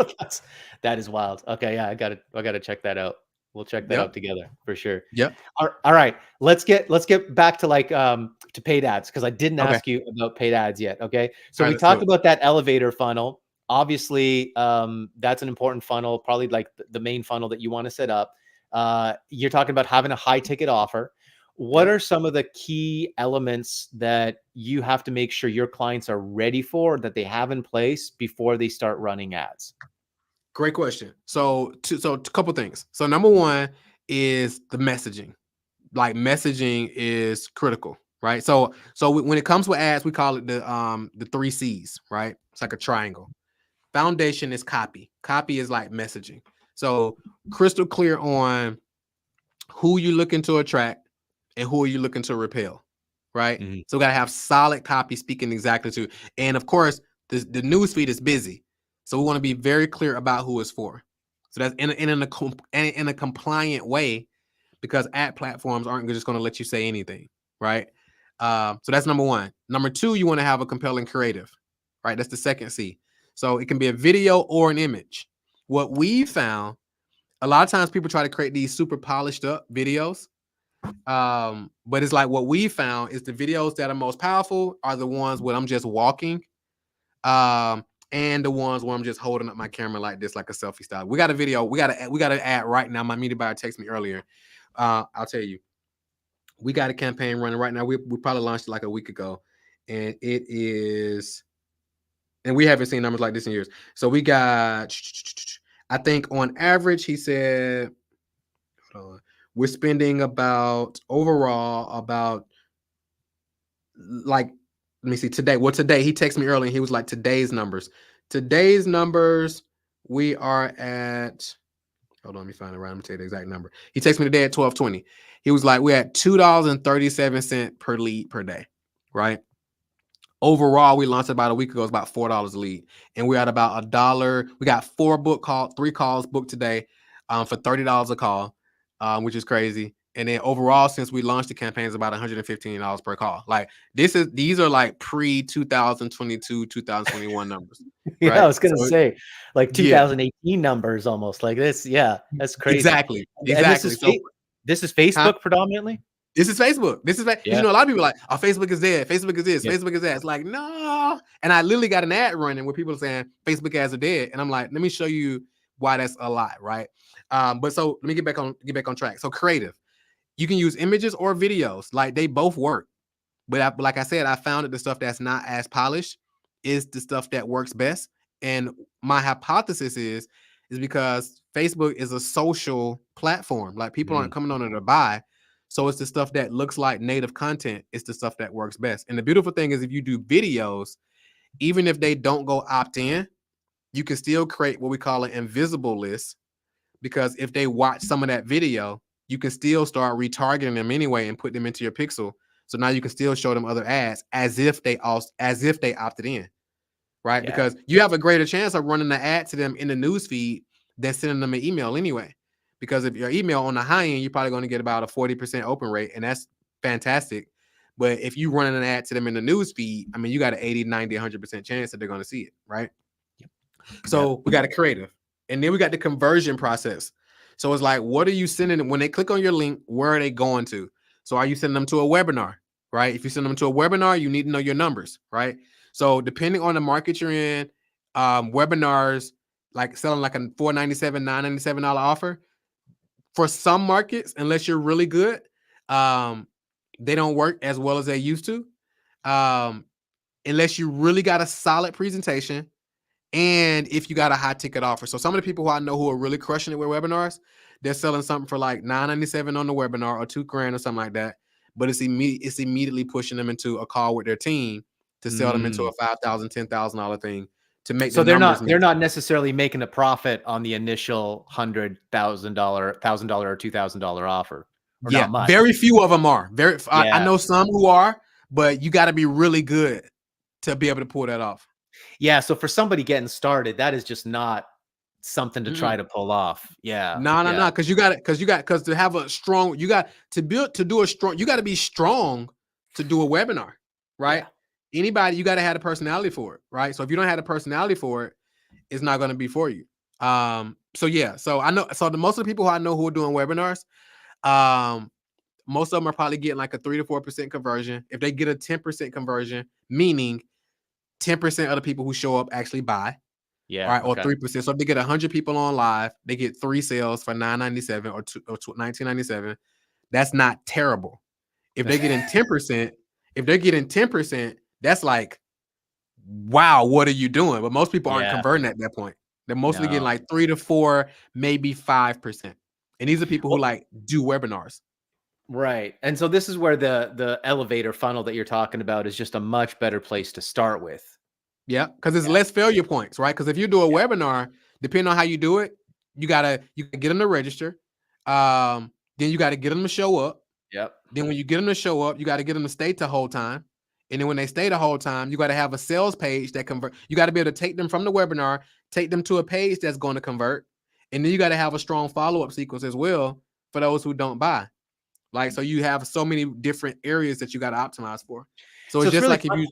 [SPEAKER 1] That is wild. Okay, yeah, I gotta check that out. We'll check that out together for sure.
[SPEAKER 2] Yep.
[SPEAKER 1] All right. Let's get back to like to paid ads, because I didn't ask you about paid ads yet. Okay. So we talked about that elevator funnel. Obviously, that's an important funnel, probably like the main funnel that you want to set up. You're talking about having a high ticket offer. What are some of the key elements that you have to make sure your clients are ready for, that they have in place before they start running ads?
[SPEAKER 2] Great question. So a couple things. So number one is the messaging. Like messaging is critical, right? So when it comes with ads, we call it the 3 C's, right? It's like a triangle. Foundation is copy. Copy is like messaging. So crystal clear on who you're looking to attract and who are you looking to repel, right? Mm-hmm. So we got to have solid copy speaking exactly to. And of course, the news feed is busy. So we want to be very clear about who it's for. So that's in a compliant way, because ad platforms aren't just going to let you say anything, right? So that's number one. Number two, you want to have a compelling creative, right? That's the second C. So it can be a video or an image. What we found, a lot of times people try to create these super polished up videos. But it's like what we found is the videos that are most powerful are the ones where I'm just walking. And the ones where I'm just holding up my camera like this, like a selfie style. We got a video. We got an ad right now. My media buyer texted me earlier. I'll tell you, we got a campaign running right now. We probably launched it like a week ago, and it is, and we haven't seen numbers like this in years. So we got, I think on average, he said, hold on, we're spending overall about like, let me see, today. Well, today he texted me early and he was like, today's numbers, we are at, hold on, let me find it right. I'm gonna tell you the exact number. He texted me today at 12:20. He was like, we're at $2.37 per lead per day, right? Overall, we launched about a week ago. It's about $4 a lead, and we're at about $1. We got 3 calls booked today, for $30 a call, which is crazy. And then overall, since we launched the campaign, it's about $115 per call. Like these are like pre-2022, 2021 numbers.
[SPEAKER 1] Yeah,
[SPEAKER 2] right?
[SPEAKER 1] I was gonna say like 2018 numbers almost like this. Yeah, that's crazy.
[SPEAKER 2] Exactly.
[SPEAKER 1] And this is Facebook predominantly.
[SPEAKER 2] This is Facebook. You know, a lot of people are like, oh, Facebook is dead. Facebook is this. Facebook is that. It's like, no. And I literally got an ad running where people are saying Facebook ads are dead. And I'm like, let me show you why that's a lie, right? But so let me get back on track. So creative. You can use images or videos. Like they both work. But like I said, I found that the stuff that's not as polished is the stuff that works best. And my hypothesis is because Facebook is a social platform. Like people aren't coming on there to buy. So it's the stuff that looks like native content. It's the stuff that works best. And the beautiful thing is if you do videos, even if they don't go opt in, you can still create what we call an invisible list, because if they watch some of that video, you can still start retargeting them anyway and put them into your pixel. So now you can still show them other ads as if they opted in, right? Yeah. Because you have a greater chance of running the ad to them in the news feed than sending them an email anyway. Because if your email on the high end, you're probably going to get about a 40% open rate, and that's fantastic. But if you run an ad to them in the news feed, I mean, you got an 80, 90, 100% chance that they're going to see it, right? Yep. So we got a creative, and then we got the conversion process. So it's like, what are you sending them? When they click on your link, where are they going to? So are you sending them to a webinar, right? If you send them to a webinar, you need to know your numbers, right? So depending on the market you're in, webinars, like selling like a $497, $997 offer, for some markets, unless you're really good, they don't work as well as they used to, unless you really got a solid presentation and if you got a high ticket offer. So some of the people who I know who are really crushing it with webinars, they're selling something for like $997 on the webinar or $2,000 or something like that. But it's immediately pushing them into a call with their team to sell them into a $5,000, $10,000 thing to make
[SPEAKER 1] so
[SPEAKER 2] the numbers.
[SPEAKER 1] They're not necessarily making a profit on the initial $100,000, $1,000 or $2,000 offer. Or
[SPEAKER 2] yeah,
[SPEAKER 1] not much.
[SPEAKER 2] Very few of them are.
[SPEAKER 1] Yeah.
[SPEAKER 2] I know some who are, but you got to be really good to be able to pull that off.
[SPEAKER 1] Yeah, so for somebody getting started, that is just not something to try to pull off. Yeah.
[SPEAKER 2] No, because to have a strong, you got to do a strong, you got to be strong to do a webinar, right? Yeah. Anybody, you got to have a personality for it, right? So if you don't have a personality for it, it's not going to be for you. So yeah, so I know, so most of the people who I know who are doing webinars, most of them are probably getting like a 3 to 4% conversion. If they get a 10% conversion, meaning 10% of the people who show up actually buy.
[SPEAKER 1] Yeah.
[SPEAKER 2] Right. Okay. Or 3%. So if they get 100 people on live, they get 3 sales for $997 or $1997. That's not terrible. If they're getting 10%, that's like, wow, what are you doing? But most people aren't converting at that point. They're mostly getting like 3 to 4, maybe 5%. And these are people who like do webinars.
[SPEAKER 1] Right. And so this is where the elevator funnel that you're talking about is just a much better place to start with.
[SPEAKER 2] Yeah, because it's less failure points, right? Because if you do a webinar, depending on how you do it, you can get them to register. Then you got to get them to show up.
[SPEAKER 1] Yep.
[SPEAKER 2] Then when you get them to show up, you got to get them to stay the whole time. And then when they stay the whole time, you got to have a sales page that convert. You got to be able to take them from the webinar, take them to a page that's going to convert. And then you got to have a strong follow-up sequence as well for those who don't buy. Like, so you have so many different areas that you got to optimize for. So it's just really like if you...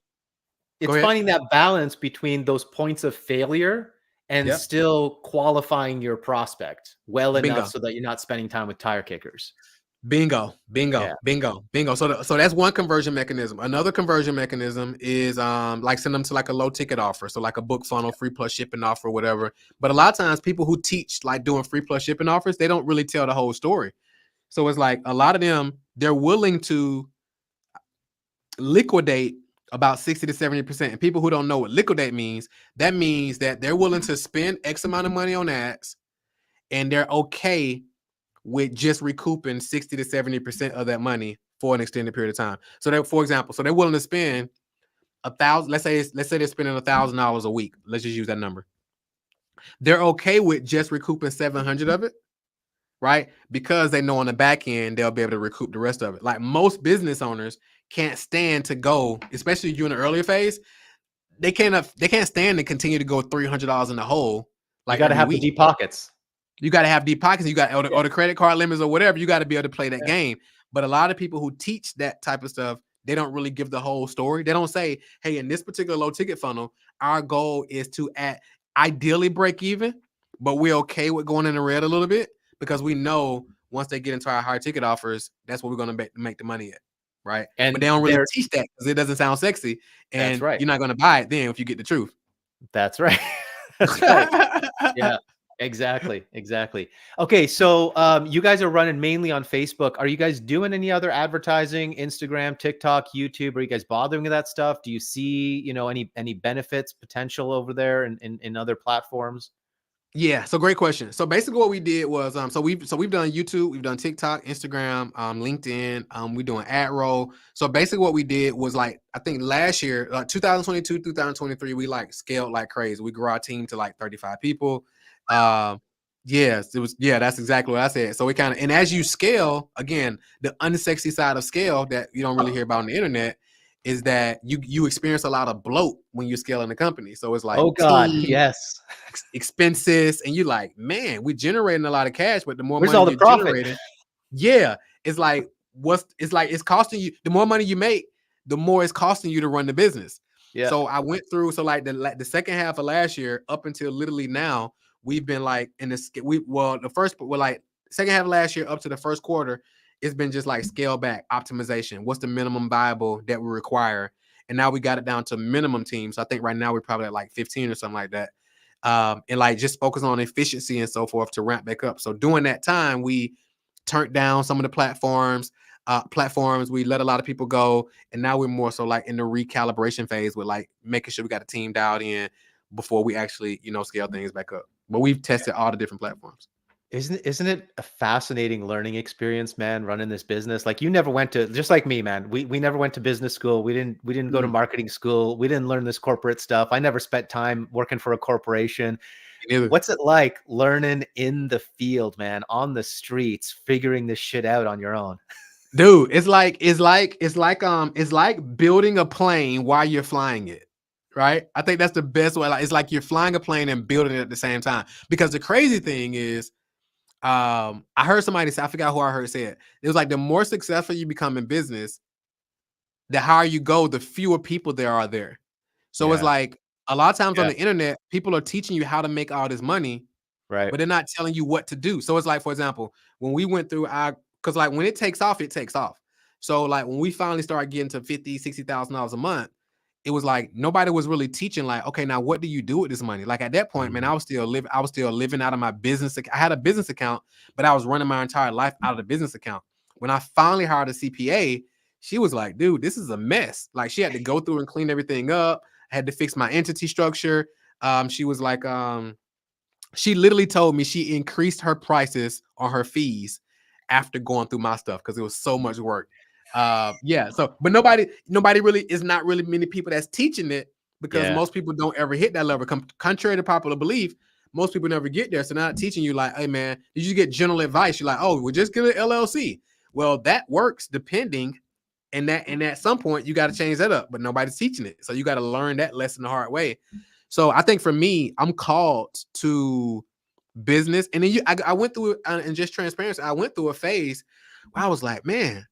[SPEAKER 1] It's finding that balance between those points of failure and still qualifying your prospect well enough so that you're not spending time with tire kickers.
[SPEAKER 2] Bingo. So that's one conversion mechanism. Another conversion mechanism is like send them to like a low ticket offer. So like a book funnel, free plus shipping offer, whatever. But a lot of times people who teach like doing free plus shipping offers, they don't really tell the whole story. So it's like a lot of them, they're willing to liquidate about 60 to 70%. And people who don't know what liquidate means, that means that they're willing to spend X amount of money on ads and they're okay with just recouping 60 to 70% of that money for an extended period of time. So that, for example, so they're willing to spend $1,000, let's say they're spending $1,000 a week. Let's just use that number. They're okay with just recouping 700 of it, right? Because they know on the back end, they'll be able to recoup the rest of it. Like most business owners can't stand to go, especially if you're in the earlier phase, they can't stand to continue to go $300 in the hole. Like,
[SPEAKER 1] you got to have the deep pockets.
[SPEAKER 2] You got to have deep pockets. You got or the credit card limits or whatever. You got to be able to play that game. But a lot of people who teach that type of stuff, they don't really give the whole story. They don't say, hey, in this particular low ticket funnel, our goal is to ideally break even, but we're okay with going in the red a little bit because we know once they get into our higher ticket offers, that's what we're going to make the money at. Right. But they don't really teach that because it doesn't sound sexy. And you're not going to buy it then if you get the truth.
[SPEAKER 1] That's right. That's right. Yeah, exactly. Okay. So you guys are running mainly on Facebook. Are you guys doing any other advertising, Instagram, TikTok, YouTube? Are you guys bothering with that stuff? Do you see, any benefits potential over there in other platforms?
[SPEAKER 2] Yeah, so great question. So basically what we did was so we've done YouTube, we've done TikTok, Instagram, LinkedIn, we're doing ad roll. So basically what we did was like I think last year, 2022, 2023, we like scaled like crazy. We grew our team to like 35 people. Yes, that's exactly what I said. So we kind of, and as you scale, again, the unsexy side of scale that you don't really hear about on the internet is that you experience a lot of bloat when you're scaling the company. So it's like,
[SPEAKER 1] oh God, yes,
[SPEAKER 2] expenses, and you're like, man, we're generating a lot of cash, but the more
[SPEAKER 1] where's
[SPEAKER 2] money
[SPEAKER 1] all the
[SPEAKER 2] you're
[SPEAKER 1] profit?
[SPEAKER 2] Generating, it's like it's costing you. The more money you make, the more it's costing you to run the business. Yeah. So I went through, so like the second half of last year up until literally now, we've been like in this. Second half of last year up to the first quarter. It's been just like scale back optimization. What's the minimum viable that we require? And now we got it down to minimum teams. So I think right now we're probably at like 15 or something like that. And like just focus on efficiency and so forth to ramp back up. So during that time, we turned down some of the platforms. platforms. We let a lot of people go, and now we're more so like in the recalibration phase with like making sure we got a team dialed in before we actually, scale things back up. But we've tested all the different platforms.
[SPEAKER 1] Isn't it a fascinating learning experience, man, running this business? Like you never went to, just like me, man. We never went to business school. We didn't go to marketing school. We didn't learn this corporate stuff. I never spent time working for a corporation. What's it like learning in the field, man, on the streets, figuring this shit out on your own?
[SPEAKER 2] Dude, it's like building a plane while you're flying it. Right? I think that's the best way. Like it's like you're flying a plane and building it at the same time. Because the crazy thing is, I heard somebody say, I forgot who I heard say it. It was like the more successful you become in business, the higher you go, the fewer people there are there. So it's like a lot of times on the internet, people are teaching you how to make all this money,
[SPEAKER 1] right?
[SPEAKER 2] But they're not telling you what to do. So it's like, for example, when we went through because like when it takes off, it takes off. So like when we finally started getting to $50,000-$60,000 a month, it was like nobody was really teaching like, okay, now what do you do with this money? Like at that point, man, I was still living out of my business. I had a business account, but I was running my entire life out of the business account. When I finally hired a CPA, she was like, dude, this is a mess. Like she had to go through and clean everything up. I had to fix my entity structure. She was like, she literally told me she increased her prices on her fees after going through my stuff because it was so much work. So but nobody really is not really many people that's teaching it because most people don't ever hit that level. Contrary to popular belief, most people never get there. So they're not teaching you like, hey man, did you get general advice? You're like, oh, we'll just get an LLC. Well, that works depending, and at some point you got to change that up, but nobody's teaching it. So you got to learn that lesson the hard way. So I think for me, I'm called to business, and then I went through it, and just transparency, I went through a phase where I was like, man,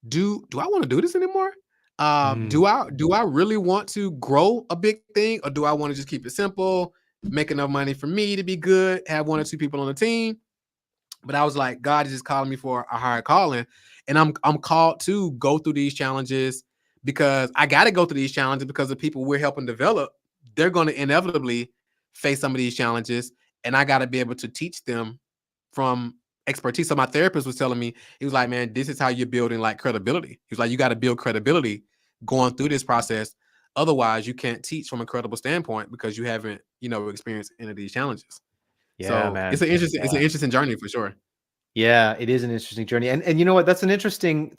[SPEAKER 2] do I want to do this anymore? Do I really want to grow a big thing, or do I want to just keep it simple, make enough money for me to be good, have 1 or 2 people on the team? But I was like, God is just calling me for a higher calling, and I'm called to go through these challenges because I got to go through these challenges because the people we're helping develop, they're going to inevitably face some of these challenges, and I got to be able to teach them from expertise. So my therapist was telling me, he was like, man, this is how you're building like credibility. He was like, you got to build credibility going through this process. Otherwise, you can't teach from a credible standpoint because you haven't, experienced any of these challenges.
[SPEAKER 1] Yeah,
[SPEAKER 2] So
[SPEAKER 1] man.
[SPEAKER 2] it's an interesting journey for sure.
[SPEAKER 1] Yeah, it is an interesting journey. And you know what? That's an interesting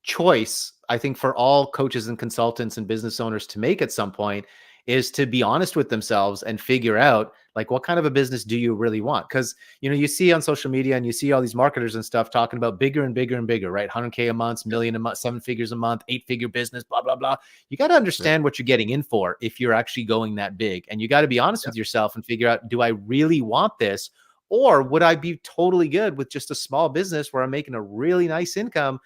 [SPEAKER 1] choice, I think, for all coaches and consultants and business owners to make at some point, is to be honest with themselves and figure out like what kind of a business do you really want? Because you see on social media and you see all these marketers and stuff talking about bigger and bigger and bigger, right? 100K a month, million a month, 7 figures a month, 8-figure business, blah, blah, blah. You got to understand what you're getting in for if you're actually going that big. And you got to be honest with yourself and figure out, do I really want this? Or would I be totally good with just a small business where I'm making a really nice income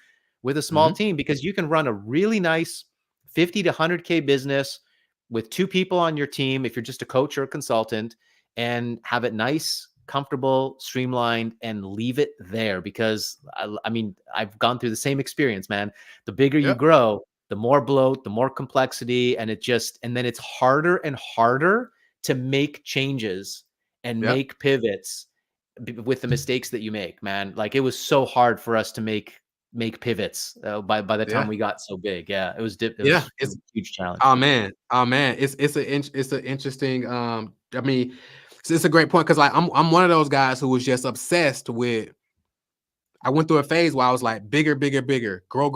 [SPEAKER 1] with a small team? Because you can run a really nice 50 to 100K business with 2 people on your team if you're just a coach or a consultant, and have it nice, comfortable, streamlined, and leave it there. Because I mean, I've gone through the same experience, man. The bigger you grow, the more bloat, the more complexity, and then it's harder and harder to make changes and make pivots with the mistakes that you make, man. Like it was so hard for us to make pivots by the time we got so big. Yeah, it was it's a huge challenge.
[SPEAKER 2] Oh man, it's an interesting. I mean, it's a great point because like I'm one of those guys who was just obsessed with. I went through a phase where I was like bigger, grow,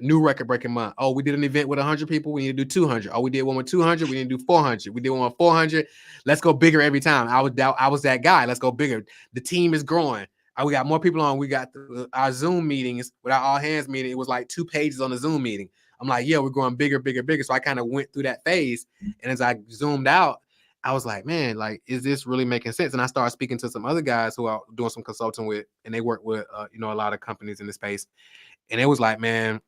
[SPEAKER 2] new record breaking month. Oh, we did an event with 100 people. We need to do 200. Oh, we did one with 200. We need to do 400. We did one with 400. Let's go bigger every time. I was that guy. Let's go bigger. The team is growing. We got more people on. We got our Zoom meetings with our all hands meeting. It was like 2 pages on the Zoom meeting. I'm like, yeah, we're growing bigger. So I kind of went through that phase. And as I zoomed out, I was like, man, like, is this really making sense? And I started speaking to some other guys who are doing some consulting with, and they work with, a lot of companies in the space. And it was like, man,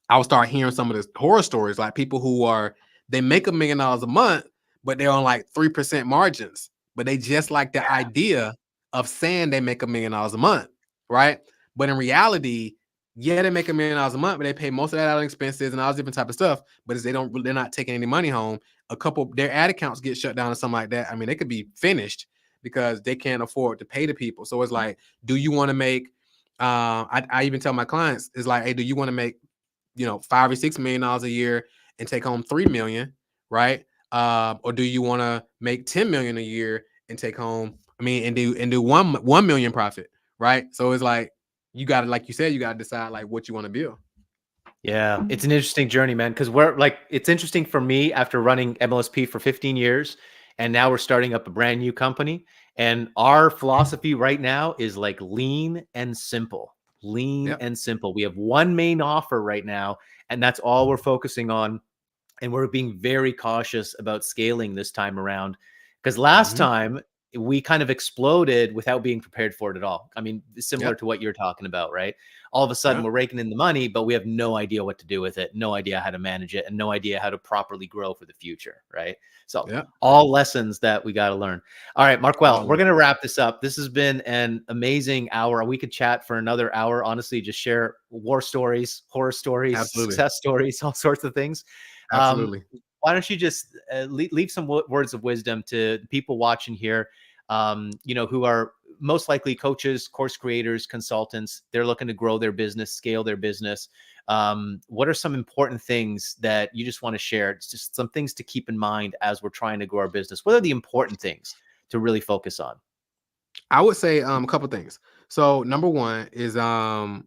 [SPEAKER 2] I would start hearing some of the horror stories, like people who they make $1 million a month, but they're on like 3% margins, but they just like the idea of saying they make $1 million a month, right? But in reality, yeah, they make $1 million a month, but they pay most of that out of expenses and all this different type of stuff. But they're not taking any money home. Their ad accounts get shut down or something like that. I mean, they could be finished because they can't afford to pay the people. So it's like, do you want to make I even tell my clients, is like, hey, do you want to make, $5 or $6 million a year and take home 3 million, right? Or do you want to make 10 million a year and take home, and do 1 million profit, right? So it's like, you got to, like you said, you got to decide like what you want to build.
[SPEAKER 1] Yeah, it's an interesting journey, man, because it's interesting for me after running MLSP for 15 years, and now we're starting up a brand new company. And our philosophy right now is like lean and simple. Lean
[SPEAKER 2] Yep.
[SPEAKER 1] and simple. We have one main offer right now, and that's all we're focusing on. And we're being very cautious about scaling this time around, because last time we kind of exploded without being prepared for it at all. I mean, similar to what you're talking about, right? All of a sudden we're raking in the money, but we have no idea what to do with it, no idea how to manage it, and no idea how to properly grow for the future, right? So all lessons that we got to learn. All right, Marquel, we're going to wrap this up. This has been an amazing hour. We could chat for another hour, honestly, just share war stories, horror stories, success stories, all sorts of things.
[SPEAKER 2] Absolutely.
[SPEAKER 1] Why don't you just leave some words of wisdom to people watching here, who are most likely coaches, course creators, consultants. They're looking to grow their business, scale their business. What are some important things that you just want to share? It's just some things to keep in mind as we're trying to grow our business. What are the important things to really focus on?
[SPEAKER 2] I would say a couple things. So number one is I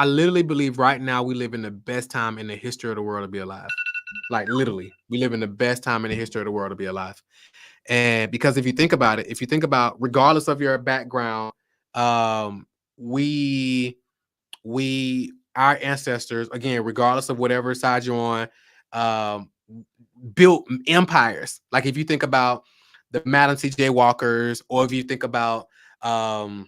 [SPEAKER 2] literally believe right now we live in the best time in the history of the world to be alive. Like literally, we live in the best time in the history of the world to be alive. And because if you think about it, regardless of your background, our ancestors, again, regardless of whatever side you're on, built empires. Like if you think about the Madam C.J. Walkers, or if you think about the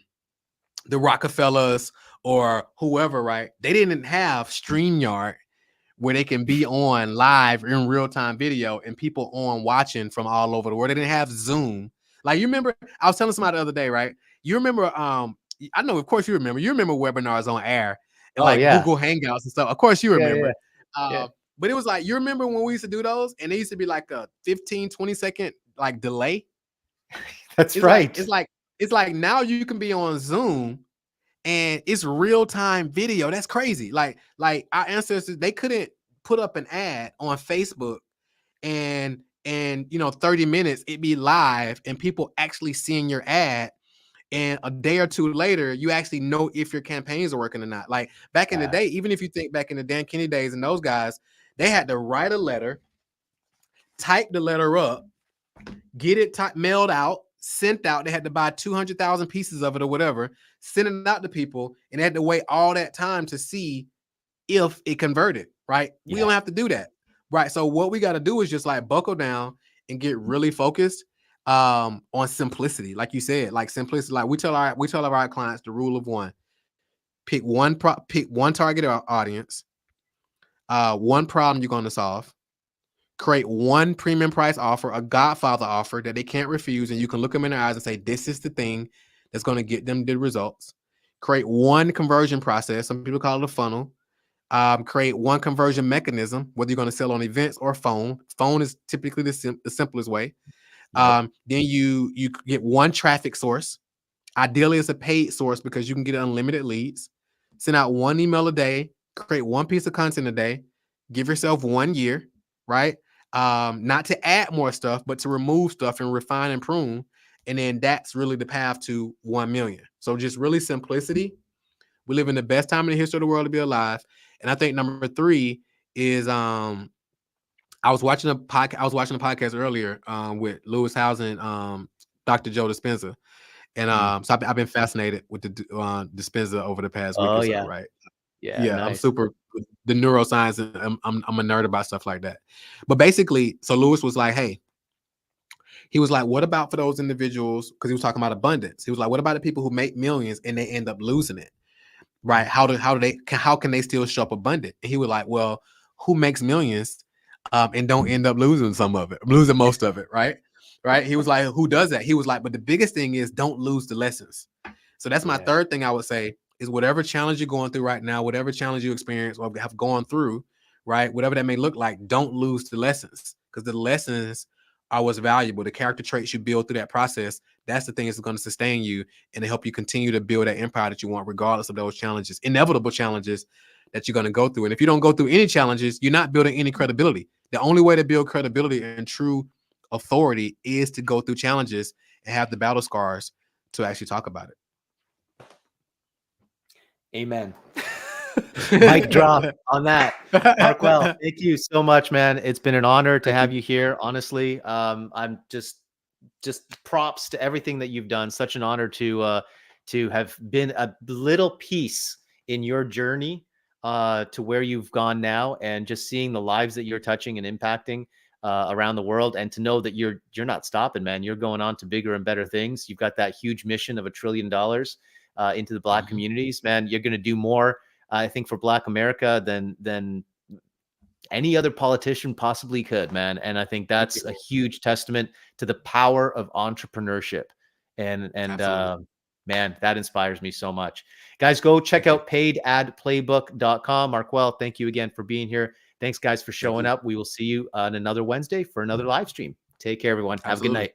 [SPEAKER 2] Rockefellers or whoever, right? They didn't have StreamYard where they can be on live in real-time video and people on watching from all over the world. They didn't have Zoom. Like, you remember, I was telling somebody the other day, right? You remember, I know, of course you remember webinars on air and Google Hangouts and stuff. Of course you remember. But it was like, you remember when we used to do those and they used to be like a 15, 20 second like delay?
[SPEAKER 1] That's right.
[SPEAKER 2] It's like now you can be on Zoom and it's real-time video. That's crazy. Like our ancestors, they couldn't put up an ad on Facebook and 30 minutes it'd be live and people actually seeing your ad, and a day or two later you actually know if your campaigns are working or not. Like back in the day, even if you think back in the Dan Kennedy days and those guys, they had to write a letter, type the letter up, get it mailed out, sent out. They had to buy 200,000 pieces of it or whatever, send it out to people, and they had to wait all that time to see if it converted, right? We don't have to do that, right? So what we got to do is just like buckle down and get really focused on simplicity. Like you said, like simplicity. Like we tell our clients the rule of one: pick one target audience, one problem you're going to solve. Create one premium price offer, a Godfather offer that they can't refuse, and you can look them in their eyes and say, this is the thing that's going to get them the results. Create one conversion process. Some people call it a funnel. Create one conversion mechanism, whether you're going to sell on events or phone. Phone is typically the simplest way. Then you get one traffic source. Ideally, it's a paid source because you can get unlimited leads. Send out one email a day. Create one piece of content a day. Give yourself 1 year, right? Not to add more stuff, but to remove stuff and refine and prune. And then that's really the path to 1 million. So just really simplicity. We live in the best time in the history of the world to be alive. And I think number 3 is I was watching a podcast earlier with Lewis Howes and Dr. Joe Dispenza. And so I've been fascinated with the Dispenza over the past week or so, right? Yeah, nice. I'm super the neuroscience. And I'm a nerd about stuff like that. But basically, so Lewis was like, hey, he was like, what about for those individuals? Because he was talking about abundance. He was like, what about the people who make millions and they end up losing it, right? How can they still show up abundant? And he was like, well, who makes millions and don't end up losing most of it, right? Right? He was like, who does that? He was like, but the biggest thing is don't lose the lessons. So that's my third thing I would say. Is whatever challenge you're going through right now, whatever challenge you experience or have gone through, right? Whatever that may look like, don't lose the lessons, because the lessons are what's valuable. The character traits you build through that process, that's the thing that's going to sustain you and to help you continue to build that empire that you want, regardless of those challenges, inevitable challenges that you're going to go through. And if you don't go through any challenges, you're not building any credibility. The only way to build credibility and true authority is to go through challenges and have the battle scars to actually talk about it.
[SPEAKER 1] Amen. Mic drop on that. Marquel, thank you so much, man. It's been an honor to have you here. Honestly, I'm just props to everything that you've done. Such an honor to have been a little piece in your journey to where you've gone now, and just seeing the lives that you're touching and impacting around the world, and to know that you're not stopping, man. You're going on to bigger and better things. You've got that huge mission of $1 trillion into the Black communities, man. You're going to do more, I think, for Black America than any other politician possibly could, man. And I think that's a huge testament to the power of entrepreneurship. And man, that inspires me so much. Guys, go check out paidadplaybook.com. Marquel, thank you again for being here. Thanks, guys, for showing up. We will see you on another Wednesday for another live stream. Take care, everyone. Have a good night.